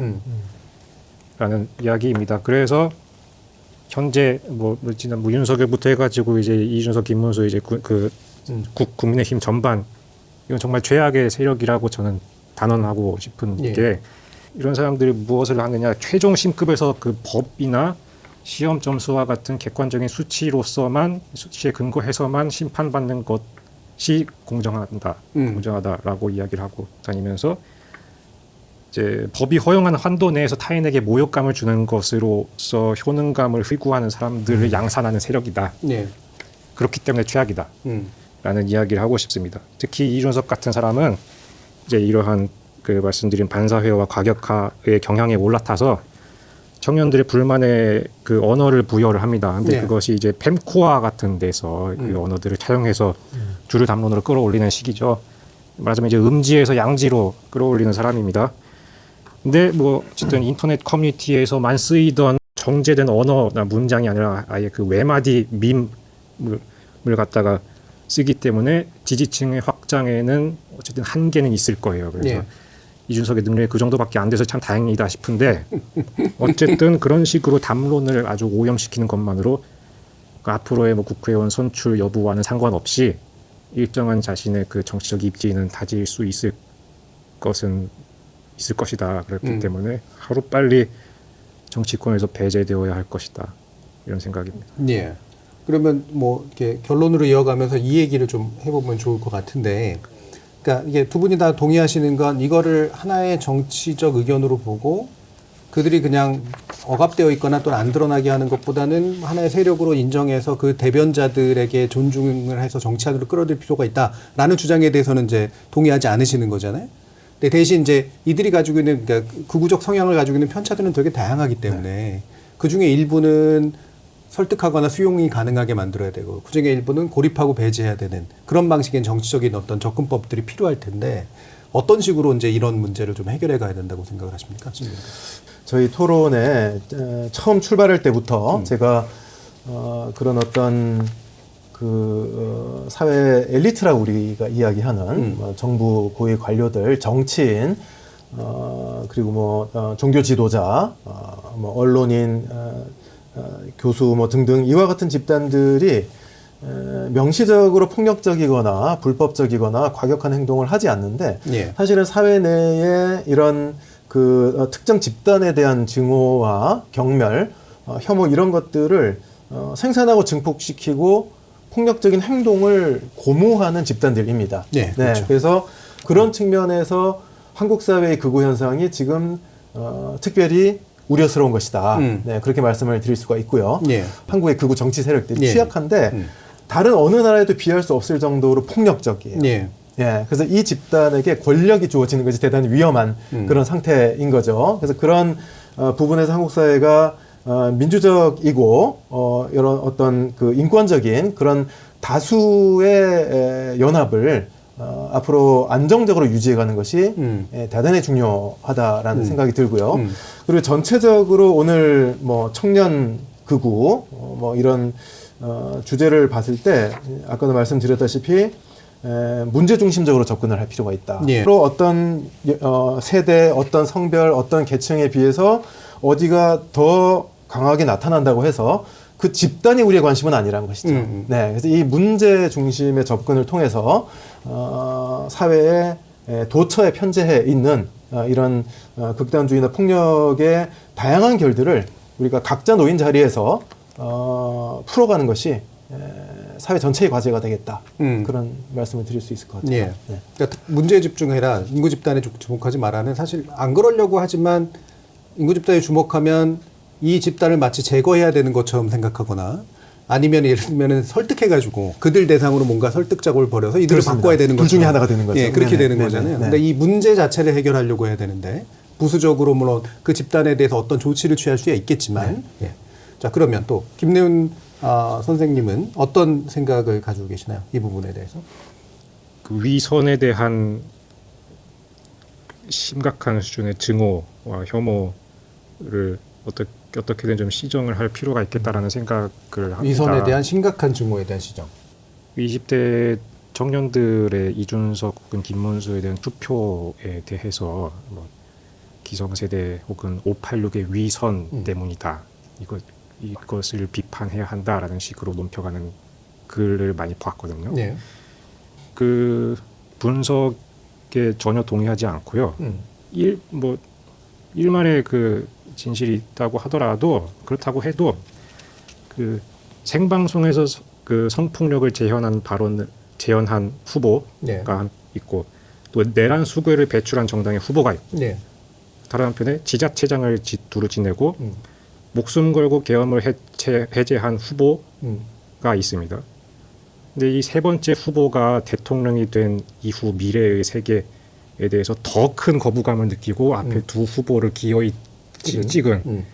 S3: 라는 이야기입니다. 그래서 현재 지난 윤석열부터 해가지고 이제 이준석, 김문수 이제 국민의힘 전반 이건 정말 최악의 세력이라고 저는 단언하고 싶은 게 이런 사람들이 무엇을 하느냐 최종 심급에서 그 법이나 시험 점수와 같은 객관적인 수치로서만 수치에 근거해서만 심판받는 것이 공정하다라고 이야기를 하고 다니면서 이제 법이 허용하는 한도 내에서 타인에게 모욕감을 주는 것으로서 효능감을 회구하는 사람들을 양산하는 세력이다.
S1: 네.
S3: 그렇기 때문에 최악이다. 라는 이야기를 하고 싶습니다. 특히 이준석 같은 사람은 이제 이러한 그 말씀드린 반사회와 과격화의 경향에 올라타서 청년들의 불만에 그 언어를 부여를 합니다. 근데 그것이 이제 팸코아 같은 데서 그 언어들을 차용해서 주류 담론으로 끌어올리는 식이죠. 말하자면 이제 음지에서 양지로 끌어올리는 사람입니다. 근데 뭐 어쨌든 인터넷 커뮤니티에서만 쓰이던 정제된 언어나 문장이 아니라 아예 그 외마디 밈을 갖다가 쓰기 때문에 지지층의 확장에는 어쨌든 한계는 있을 거예요. 그래서 이준석의 능력이 그 정도밖에 안 돼서 참 다행이다 싶은데 어쨌든 그런 식으로 담론을 아주 오염시키는 것만으로 그 앞으로의 뭐 국회의원 선출 여부와는 상관없이 일정한 자신의 그 정치적 입지는 다질 수 있을 것이다. 그렇기 때문에 하루빨리 정치권에서 배제되어야 할 것이다. 이런 생각입니다.
S1: 예. 그러면 뭐 이렇게 결론으로 이어가면서 이 얘기를 좀 해보면 좋을 것 같은데, 그러니까 이게 두 분이 다 동의하시는 건 이거를 하나의 정치적 의견으로 보고 그들이 그냥 억압되어 있거나 또는 안 드러나게 하는 것보다는 하나의 세력으로 인정해서 그 대변자들에게 존중을 해서 정치안으로 끌어들일 필요가 있다라는 주장에 대해서는 이제 동의하지 않으시는 거잖아요. 근데 대신 이제 이들이 가지고 있는 그러니까 극우적 성향을 가지고 있는 편차들은 되게 다양하기 때문에 그 중에 일부는 설득하거나 수용이 가능하게 만들어야 되고 그 중에 일부는 고립하고 배제해야 되는 그런 방식의 정치적인 어떤 접근법들이 필요할 텐데 어떤 식으로 이제 이런 문제를 좀 해결해 가야 된다고 생각을 하십니까?
S2: 저희 토론에 처음 출발할 때부터 제가 그런 어떤 그 사회 엘리트라고 우리가 이야기하는 정부 고위 관료들, 정치인, 그리고 뭐 종교 지도자, 뭐 언론인, 교수 뭐 등등 이와 같은 집단들이 명시적으로 폭력적이거나 불법적이거나 과격한 행동을 하지 않는데
S1: 예.
S2: 사실은 사회 내에 이런 그 특정 집단에 대한 증오와 경멸, 혐오 이런 것들을 생산하고 증폭시키고 폭력적인 행동을 고무하는 집단들입니다.
S1: 네, 그렇죠.
S2: 그래서 그런 측면에서 한국 사회의 극우 현상이 지금 특별히 우려스러운 것이다. 네, 그렇게 말씀을 드릴 수가 있고요.
S1: 예.
S2: 한국의 극우 정치 세력들이
S1: 예.
S2: 취약한데 다른 어느 나라에도 비할 수 없을 정도로 폭력적이에요.
S1: 예.
S2: 예, 그래서 이 집단에게 권력이 주어지는 것이 대단히 위험한 그런 상태인 거죠. 그래서 그런 부분에서 한국 사회가 민주적이고 이런 어떤 그 인권적인 그런 다수의 연합을 앞으로 안정적으로 유지해가는 것이 대단히 중요하다라는 생각이 들고요. 그리고 전체적으로 오늘 뭐 청년 극우 뭐 이런 주제를 봤을 때 아까도 말씀드렸다시피 문제 중심적으로 접근을 할 필요가 있다.
S1: 예.
S2: 또 어떤 세대, 어떤 성별, 어떤 계층에 비해서 어디가 더 강하게 나타난다고 해서 그 집단이 우리의 관심은 아니라는 것이죠. 네, 그래서 이 문제 중심의 접근을 통해서 사회의 도처에 편재해 있는 이런 극단주의나 폭력의 다양한 결들을 우리가 각자 놓인 자리에서 풀어가는 것이 사회 전체의 과제가 되겠다. 그런 말씀을 드릴 수 있을 것 같아요.
S1: 예.
S2: 네.
S1: 그러니까 문제에 집중해라. 인구 집단에 주목하지 마라는 사실 안 그러려고 하지만 인구 집단에 주목하면 이 집단을 마치 제거해야 되는 것처럼 생각하거나 아니면 예를 들면 설득해가지고 그들 대상으로 뭔가 설득 작업을 벌여서 이들을
S2: 그렇습니다.
S1: 바꿔야 되는
S2: 둘
S1: 거죠.
S2: 중에 하나가 되는 거죠.
S1: 예, 그렇게
S2: 네네.
S1: 되는
S2: 네네.
S1: 거잖아요.
S2: 네네.
S1: 근데 이 문제 자체를 해결하려고 해야 되는데 부수적으로 물론 그 집단에 대해서 어떤 조치를 취할 수야 있겠지만 예. 자, 그러면 또 김내훈 선생님은 어떤 생각을 가지고 계시나요? 이 부분에 대해서?
S3: 그 위선에 대한 심각한 수준의 증오와 혐오를 어떻게든 좀 시정을 할 필요가 있겠다라는 생각을 합니다.
S1: 위선에 대한 심각한 증오에 대한 시정.
S3: 20대 청년들의 이준석 혹은 김문수에 대한 투표에 대해서 뭐 기성세대 혹은 586의 위선 때문이다. 이것을 비판해야 한다라는 식으로 논평하는 글을 많이 봤거든요.
S1: 네.
S3: 그 분석에 전혀 동의하지 않고요. 일말의 그 진실이 있다고 하더라도 그렇다고 해도 그 생방송에서 그 성폭력을 재현한 후보가
S1: 네.
S3: 있고 또 내란 수구를 배출한 정당의 후보가 있고
S1: 네.
S3: 다른 한편에 지자체장을 두루 지내고 목숨 걸고 계엄을 해제한 후보가 있습니다. 근데 이 세 번째 후보가 대통령이 된 이후 미래의 세계에 대해서 더 큰 거부감을 느끼고 앞에 두 후보를 기어이 찍은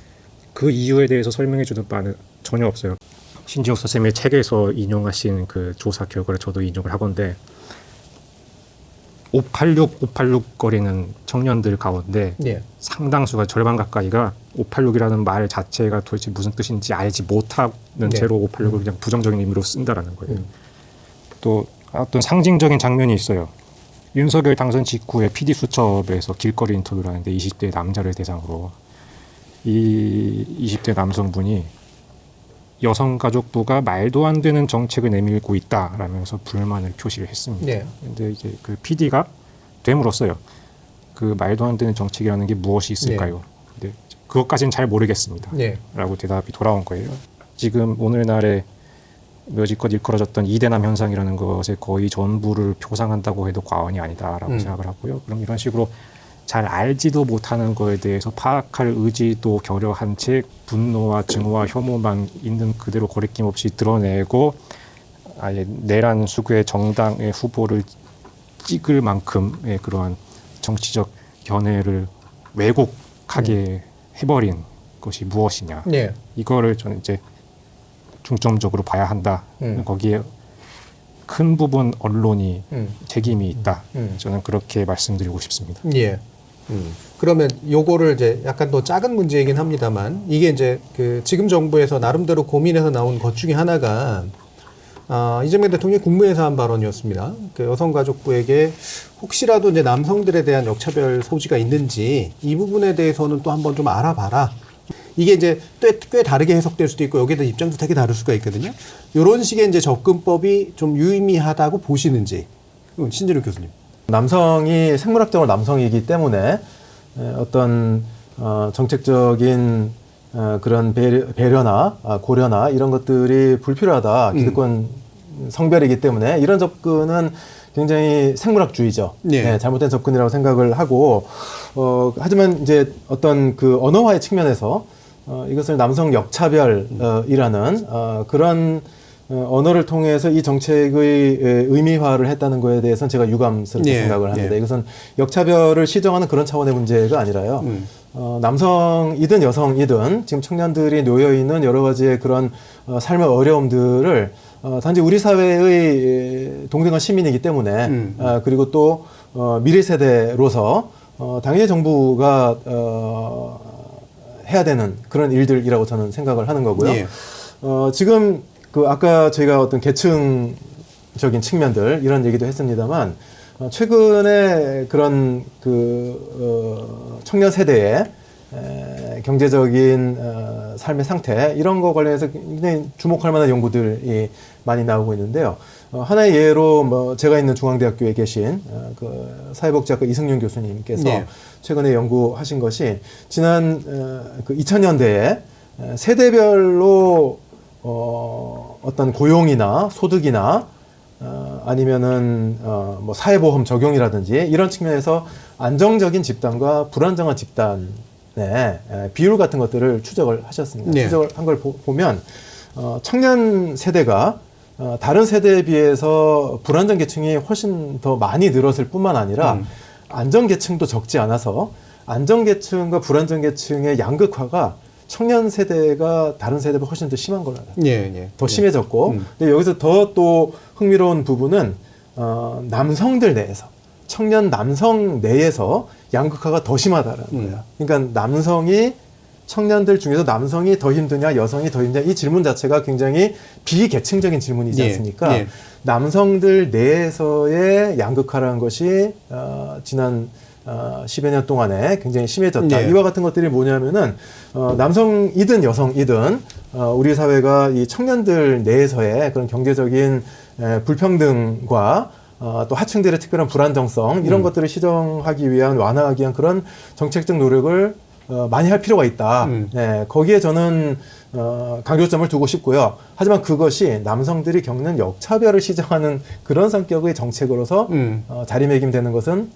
S3: 그 이유에 대해서 설명해주는 바는 전혀 없어요. 신지옥 선생님의 책에서 인용하신 그 조사 결과를 저도 인용을 하건데 586 거리는 청년들 가운데
S1: 네.
S3: 상당수가 절반 가까이가 586이라는 말 자체가 도대체 무슨 뜻인지 알지 못하는 채로 586을 그냥 부정적인 의미로 쓴다라는 거예요. 또 어떤 상징적인 장면이 있어요. 윤석열 당선 직후에 PD 수첩에서 길거리 인터뷰를 하는데 20대 남자를 대상으로 이 20대 남성분이 여성가족부가 말도 안 되는 정책을 내밀고 있다라면서 불만을 표시를 했습니다.
S1: 네.
S3: 근데 이제 그 PD가 되물었어요. 그 말도 안 되는 정책이라는 게 무엇이 있을까요? 근데 그것까지는 잘 모르겠습니다.
S1: 네.
S3: 라고 대답이 돌아온 거예요. 지금 오늘날에 여지껏 일컬어졌던 이대남 현상이라는 것의 거의 전부를 표상한다고 해도 과언이 아니다라고 생각을 하고요. 그럼 이런 식으로 잘 알지도 못하는 거에 대해서 파악할 의지도 겨려한 채 분노와 증오와 혐오만 있는 그대로 거리낌 없이 드러내고 아예 내란 수구의 정당의 후보를 찍을 만큼의 그러한 정치적 견해를 왜곡하게 해버린 것이 무엇이냐.
S1: 네.
S3: 이거를 저는 이제 중점적으로 봐야 한다. 거기에 큰 부분 언론이 책임이 있다. 저는 그렇게 말씀드리고 싶습니다.
S1: 예. 그러면 요거를 이제 약간 더 작은 문제이긴 합니다만 이게 이제 그 지금 정부에서 나름대로 고민해서 나온 것 중에 하나가 이재명 대통령이 국무회에서 한 발언이었습니다. 그 여성가족부에게 혹시라도 이제 남성들에 대한 역차별 소지가 있는지 이 부분에 대해서는 또 한번 좀 알아봐라. 이게 이제 꽤 다르게 해석될 수도 있고 여기에 대한 입장도 되게 다를 수가 있거든요. 이런 식의 이제 접근법이 좀 유의미하다고 보시는지 신진욱 교수님.
S2: 남성이 생물학적으로 남성이기 때문에 어떤 정책적인 그런 배려나 고려나 이런 것들이 불필요하다. 기득권 성별이기 때문에 이런 접근은 굉장히 생물학주의죠.
S1: 예.
S2: 네, 잘못된 접근이라고 생각을 하고 하지만 이제 어떤 그 언어화의 측면에서 이것을 남성 역차별이라는 그런 언어를 통해서 이 정책의 의미화를 했다는 것에 대해서는 제가 유감스럽게
S1: 예.
S2: 생각을 합니다.
S1: 예.
S2: 이것은 역차별을 시정하는 그런 차원의 문제가 아니라요. 남성이든 여성이든 지금 청년들이 놓여 있는 여러 가지의 그런 삶의 어려움들을 단지 우리 사회의 동등한 시민이기 때문에 그리고 또 미래 세대로서 당연히 정부가 해야 되는 그런 일들이라고 저는 생각을 하는 거고요.
S1: 예.
S2: 지금 그 아까 저희가 어떤 계층적인 측면들 이런 얘기도 했습니다만 최근에 그런 그 청년 세대의 경제적인 삶의 상태 이런 거 관련해서 굉장히 주목할 만한 연구들이 많이 나오고 있는데요. 하나의 예로 뭐 제가 있는 중앙대학교에 계신 그 사회복지학과 이승윤 교수님께서
S1: 네.
S2: 최근에 연구하신 것이 지난 그 2000년대에 세대별로 어떤 고용이나 소득이나 아니면은 뭐 사회보험 적용이라든지 이런 측면에서 안정적인 집단과 불안정한 집단의 비율 같은 것들을 추적을 하셨습니다.
S1: 네.
S2: 추적을 한 걸 보면 청년 세대가 다른 세대에 비해서 불안정 계층이 훨씬 더 많이 늘었을 뿐만 아니라 안정 계층도 적지 않아서 안정 계층과 불안정 계층의 양극화가 청년 세대가 다른 세대보다 훨씬 더 심한 걸로 알아요.
S1: 예.
S2: 더 심해졌고, 근데 여기서 더 또 흥미로운 부분은 남성들 내에서 청년 남성 내에서 양극화가 더 심하다라는 거예요. 그러니까 남성이 청년들 중에서 남성이 더 힘드냐, 여성이 더 힘드냐 이 질문 자체가 굉장히 비계층적인 질문이지 않습니까?
S1: 예.
S2: 남성들 내에서의 양극화라는 것이 지난 10여 년 동안에 굉장히 심해졌다.
S1: 예.
S2: 이와 같은 것들이 뭐냐면은 남성이든 여성이든 우리 사회가 이 청년들 내에서의 그런 경제적인 불평등과 또 하층들의 특별한 불안정성 이런 것들을 시정하기 위한 완화하기 위한 그런 정책적 노력을 많이 할 필요가 있다. 네, 거기에 저는 강조점을 두고 싶고요. 하지만 그것이 남성들이 겪는 역차별을 시정하는 그런 성격의 정책으로서 자리매김되는 것은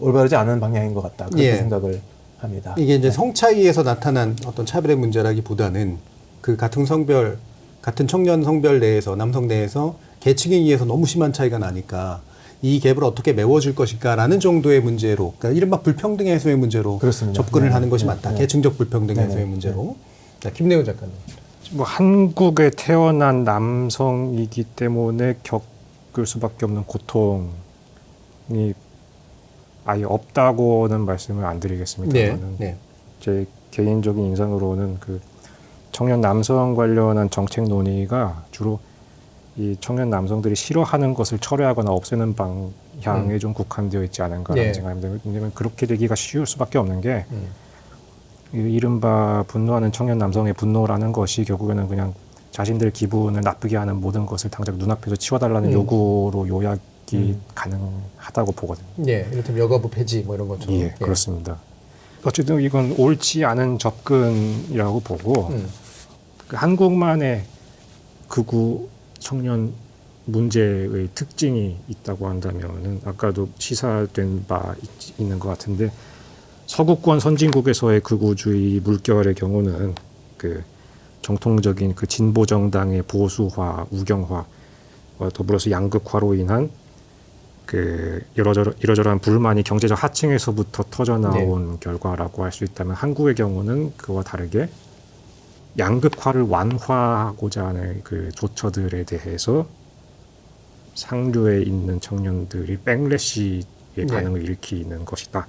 S2: 올바르지 않은 방향인 것 같다. 그렇게
S1: 예.
S2: 생각을 합니다.
S1: 이게 이제 성 차이에서 나타난 어떤 차별의 문제라기보다는 그 같은 성별, 같은 청년 성별 내에서 남성 내에서 계층에 의해서 너무 심한 차이가 나니까 이 갭을 어떻게 메워줄 것인가라는 정도의 문제로, 그러니까 이른바 불평등 해소의 문제로
S2: 그렇습니다.
S1: 접근을
S2: 네,
S1: 하는 것이
S2: 네,
S1: 맞다.
S2: 네.
S1: 계층적 불평등
S2: 네,
S1: 해소의
S2: 네,
S1: 문제로. 자, 김내훈 작가님.
S3: 뭐 한국에 태어난 남성이기 때문에 겪을 수밖에 없는 고통이 아예 없다고는 말씀을 안 드리겠습니다만은
S1: 네.
S3: 제 개인적인 인상으로는 그 청년 남성 관련한 정책 논의가 주로 이 청년 남성들이 싫어하는 것을 철회하거나 없애는 방향에 좀 국한되어 있지 않은가라는
S1: 네.
S3: 생각입니다. 왜냐하면 그렇게 되기가 쉬울 수밖에 없는 게 이 이른바 분노하는 청년 남성의 분노라는 것이 결국에는 그냥 자신들 기분을 나쁘게 하는 모든 것을 당장 눈앞에서 치워달라는 요구로 요약이 가능하다고 보거든요.
S1: 예, 이를테면 여가부 폐지 뭐 이런 것처럼.
S3: 예, 그렇습니다. 어쨌든 이건 옳지 않은 접근이라고 보고 그 한국만의 극우 청년 문제의 특징이 있다고 한다면은 아까도 시사된 바 있는 것 같은데 서구권 선진국에서의 극우주의 물결의 경우는 그 정통적인 그 진보 정당의 보수화, 우경화와 더불어서 양극화로 인한 그 이러저러한 불만이 경제적 하층에서부터 터져 나온 결과라고 할 수 있다면 한국의 경우는 그와 다르게 양극화를 완화하고자 하는 그 조처들에 대해서 상류에 있는 청년들이 백래시의 반응을 일으키는 것이다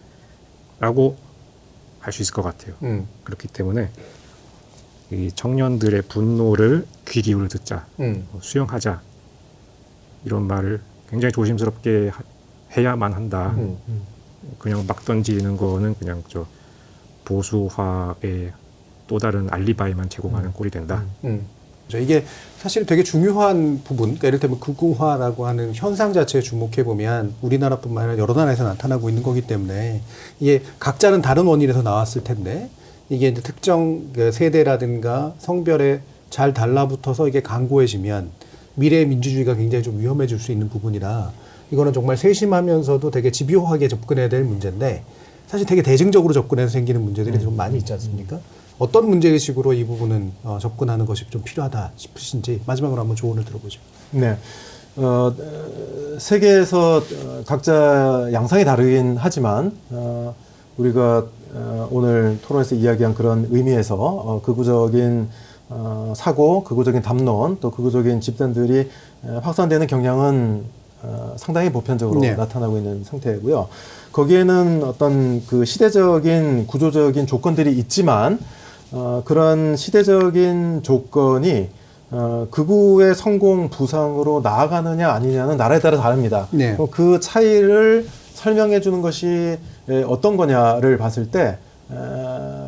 S3: 라고 할 수 있을 것 같아요. 그렇기 때문에 이 청년들의 분노를 귀 기울여 듣자, 수용하자 이런 말을 굉장히 조심스럽게 해야만 한다. 그냥 막 던지는 거는 그냥 저 보수화의 또 다른 알리바이만 제공하는 꼴이 된다.
S1: 이게 사실 되게 중요한 부분, 그러니까 예를 들면 극우화라고 하는 현상 자체에 주목해 보면 우리나라뿐만 아니라 여러 나라에서 나타나고 있는 거기 때문에 이게 각자는 다른 원인에서 나왔을 텐데 이게 이제 특정 세대라든가 성별에 잘 달라붙어서 이게 강고해지면 미래의 민주주의가 굉장히 좀 위험해질 수 있는 부분이라 이거는 정말 세심하면서도 되게 집요하게 접근해야 될 문제인데 사실 되게 대증적으로 접근해서 생기는 문제들이 좀 많이 있지 않습니까? 어떤 문제의식으로 이 부분은 접근하는 것이 좀 필요하다 싶으신지 마지막으로 한번 조언을 들어보죠.
S2: 네. 세계에서 각자 양상이 다르긴 하지만 우리가 오늘 토론에서 이야기한 그런 의미에서 극우적인 사고, 극우적인 담론, 또 극우적인 집단들이 확산되는 경향은 상당히 보편적으로
S1: 네.
S2: 나타나고 있는 상태고요. 거기에는 어떤 그 시대적인 구조적인 조건들이 있지만 그런 시대적인 조건이 극우의 성공 부상으로 나아가느냐 아니냐는 나라에 따라 다릅니다.
S1: 네.
S2: 그 차이를 설명해 주는 것이 어떤 거냐를 봤을 때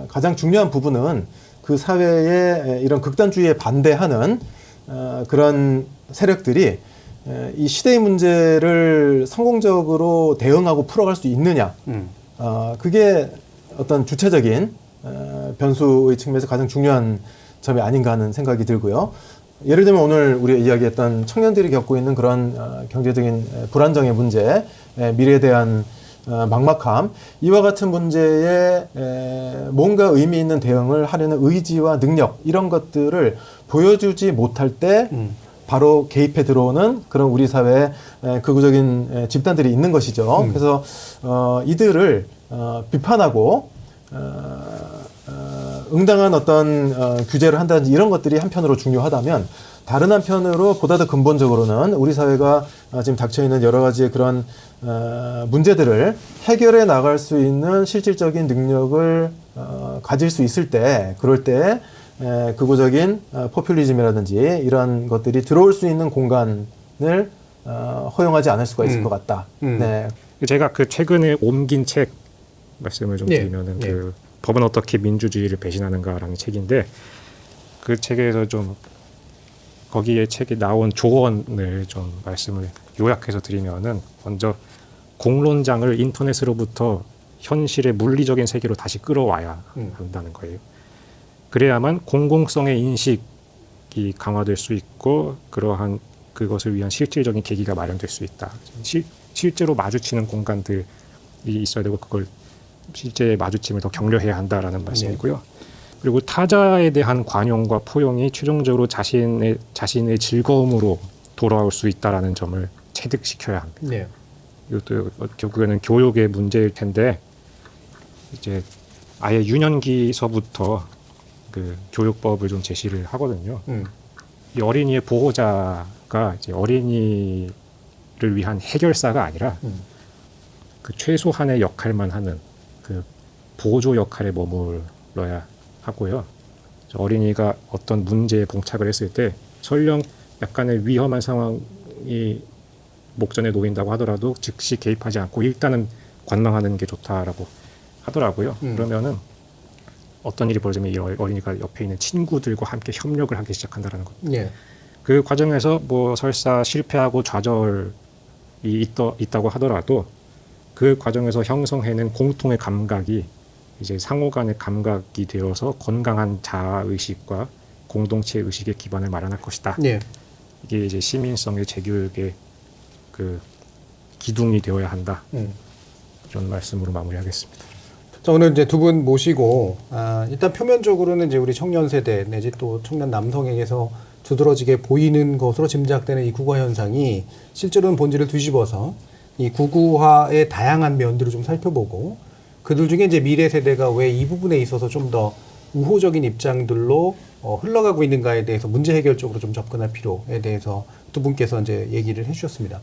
S2: 가장 중요한 부분은 그 사회의 이런 극단주의에 반대하는 그런 세력들이 이 시대의 문제를 성공적으로 대응하고 풀어갈 수 있느냐. 그게 어떤 주체적인 변수의 측면에서 가장 중요한 점이 아닌가 하는 생각이 들고요. 예를 들면 오늘 우리가 이야기했던 청년들이 겪고 있는 그런 경제적인 불안정의 문제, 미래에 대한 막막함, 이와 같은 문제에 뭔가 의미 있는 대응을 하려는 의지와 능력, 이런 것들을 보여주지 못할 때 바로 개입해 들어오는 그런 우리 사회의 극우적인 집단들이 있는 것이죠. 그래서 이들을 비판하고 응당한 어떤 규제를 한다든지 이런 것들이 한편으로 중요하다면 다른 한편으로 보다 더 근본적으로는 우리 사회가 지금 닥쳐있는 여러 가지의 그런 문제들을 해결해 나갈 수 있는 실질적인 능력을 가질 수 있을 때, 그럴 때 극우적인 포퓰리즘이라든지 이런 것들이 들어올 수 있는 공간을 허용하지 않을 수가 있을 것 같다. 네.
S3: 제가 그 최근에 옮긴 책 말씀을 좀
S1: 네.
S3: 드리면은
S1: 네.
S3: 그 법은 어떻게 민주주의를 배신하는가라는 책인데 그 책에서 좀 거기에 책에 나온 조언을 좀 말씀을 요약해서 드리면은 먼저 공론장을 인터넷으로부터 현실의 물리적인 세계로 다시 끌어와야 한다는 거예요. 그래야만 공공성의 인식이 강화될 수 있고 그러한 그것을 위한 실질적인 계기가 마련될 수 있다. 실제로 마주치는 공간들이 있어야 되고 그걸 실제 마주침을 더 격려해야 한다라는 말씀이고요. 그리고 타자에 대한 관용과 포용이 최종적으로 자신의 즐거움으로 돌아올 수 있다라는 점을 체득시켜야 합니다.
S1: 네.
S3: 이것도 결국에는 교육의 문제일 텐데 이제 아예 유년기서부터 그 교육법을 좀 제시를 하거든요. 이 어린이의 보호자가 이제 어린이를 위한 해결사가 아니라 그 최소한의 역할만 하는 그 보조 역할에 머물러야 하고요. 어린이가 어떤 문제에 봉착을 했을 때 설령 약간의 위험한 상황이 목전에 놓인다고 하더라도 즉시 개입하지 않고 일단은 관망하는 게 좋다라고 하더라고요. 그러면은 어떤 일이 벌어지면 이 어린이가 옆에 있는 친구들과 함께 협력을 하기 시작한다는 것.
S1: 네.
S3: 그 과정에서 뭐 설사 실패하고 좌절이 있다고 하더라도 그 과정에서 형성해낸 공통의 감각이 이제 상호 간의 감각이 되어서 건강한 자아의식과 공동체 의식의 기반을 마련할 것이다.
S1: 네.
S3: 이게 이제 시민성의 재교육의 그 기둥이 되어야 한다. 이런 말씀으로 마무리하겠습니다.
S1: 자, 오늘 이제 두 분 모시고 일단 표면적으로는 이제 우리 청년 세대 내지 또 청년 남성에게서 두드러지게 보이는 것으로 짐작되는 이 국가 현상이 실제로는 본질을 뒤집어서 이 구구화의 다양한 면들을 좀 살펴보고 그들 중에 이제 미래 세대가 왜 이 부분에 있어서 좀 더 우호적인 입장들로 흘러가고 있는가에 대해서 문제 해결적으로 좀 접근할 필요에 대해서 두 분께서 이제 얘기를 해주셨습니다.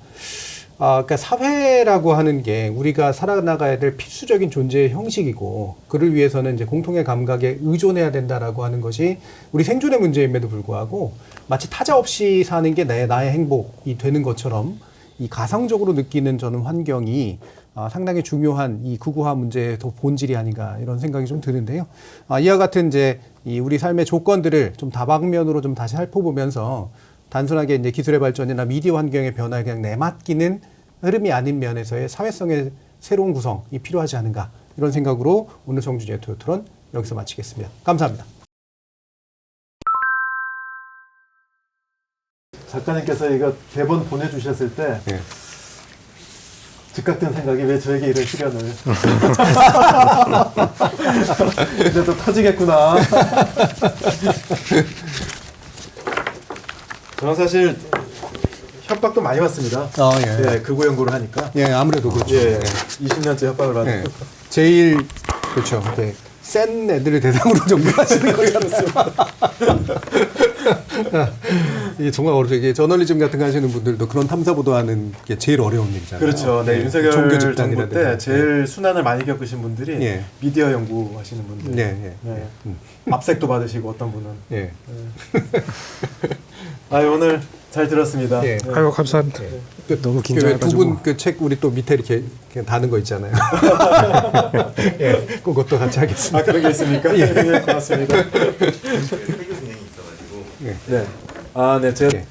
S1: 그러니까 사회라고 하는 게 우리가 살아나가야 될 필수적인 존재의 형식이고 그를 위해서는 이제 공통의 감각에 의존해야 된다라고 하는 것이 우리 생존의 문제임에도 불구하고 마치 타자 없이 사는 게 나의 행복이 되는 것처럼 이 가상적으로 느끼는 저는 환경이 상당히 중요한 이 극우화 문제의 더 본질이 아닌가 이런 생각이 좀 드는데요. 이와 같은 이제 이 우리 삶의 조건들을 좀 다방면으로 좀 다시 살펴보면서 단순하게 이제 기술의 발전이나 미디어 환경의 변화에 그냥 내맡기는 흐름이 아닌 면에서의 사회성의 새로운 구성이 필요하지 않은가 이런 생각으로 오늘 정준이의 토요토론 여기서 마치겠습니다. 감사합니다.
S2: 작가님께서 이거 대본 보내주셨을 때
S1: 네.
S2: 즉각 든 생각이 왜 저에게 이런 시련을 이제 또 터지겠구나. 저는 사실 협박도 많이 받습니다.
S1: 예.
S2: 예, 극우 연구를 하니까.
S1: 예, 아무래도 그렇죠.
S2: 예,
S1: 예.
S2: 20년째 협박을 받고.
S1: 예. 제일 그렇죠. 이렇게 센 애들을 대상으로 정리하시는 거잖아요. 이게 정말 어렵죠. 이게 저널리즘 같은 거 하시는 분들도 그런 탐사 보도하는 게 제일 어려운 일이잖아요.
S2: 그렇죠. 네,
S1: 예.
S2: 윤석열
S1: 종교
S2: 정부
S1: 집단이라든가.
S2: 때 제일 순환을 많이 겪으신 분들이
S1: 예.
S2: 미디어 연구하시는 분들.
S1: 예.
S2: 네. 압색도 받으시고 어떤 분은.
S1: 예.
S2: 오늘 잘 들었습니다.
S1: 예.
S3: 아유 감사합니다. 너무 긴장해가지고.
S1: 두분 그 책 우리 또 밑에 이렇게 다는 거 있잖아요. 예, 그것도 같이 하겠습니다.
S2: 그런 게 있습니까? 예, 고맙습니다.
S1: 예.
S2: 네. 네, 제가
S1: 예.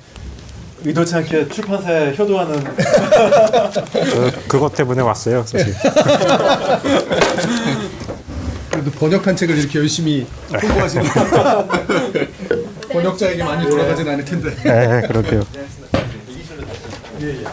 S2: 의도치 않게 출판사에 효도하는
S3: 저 그것 때문에 왔어요, 사실.
S1: 그래도 번역한 책을 이렇게 열심히 홍보하시는 번역자에게 많이 돌아가진 않을 텐데.
S3: 네, 그렇게요.
S2: 예, 예.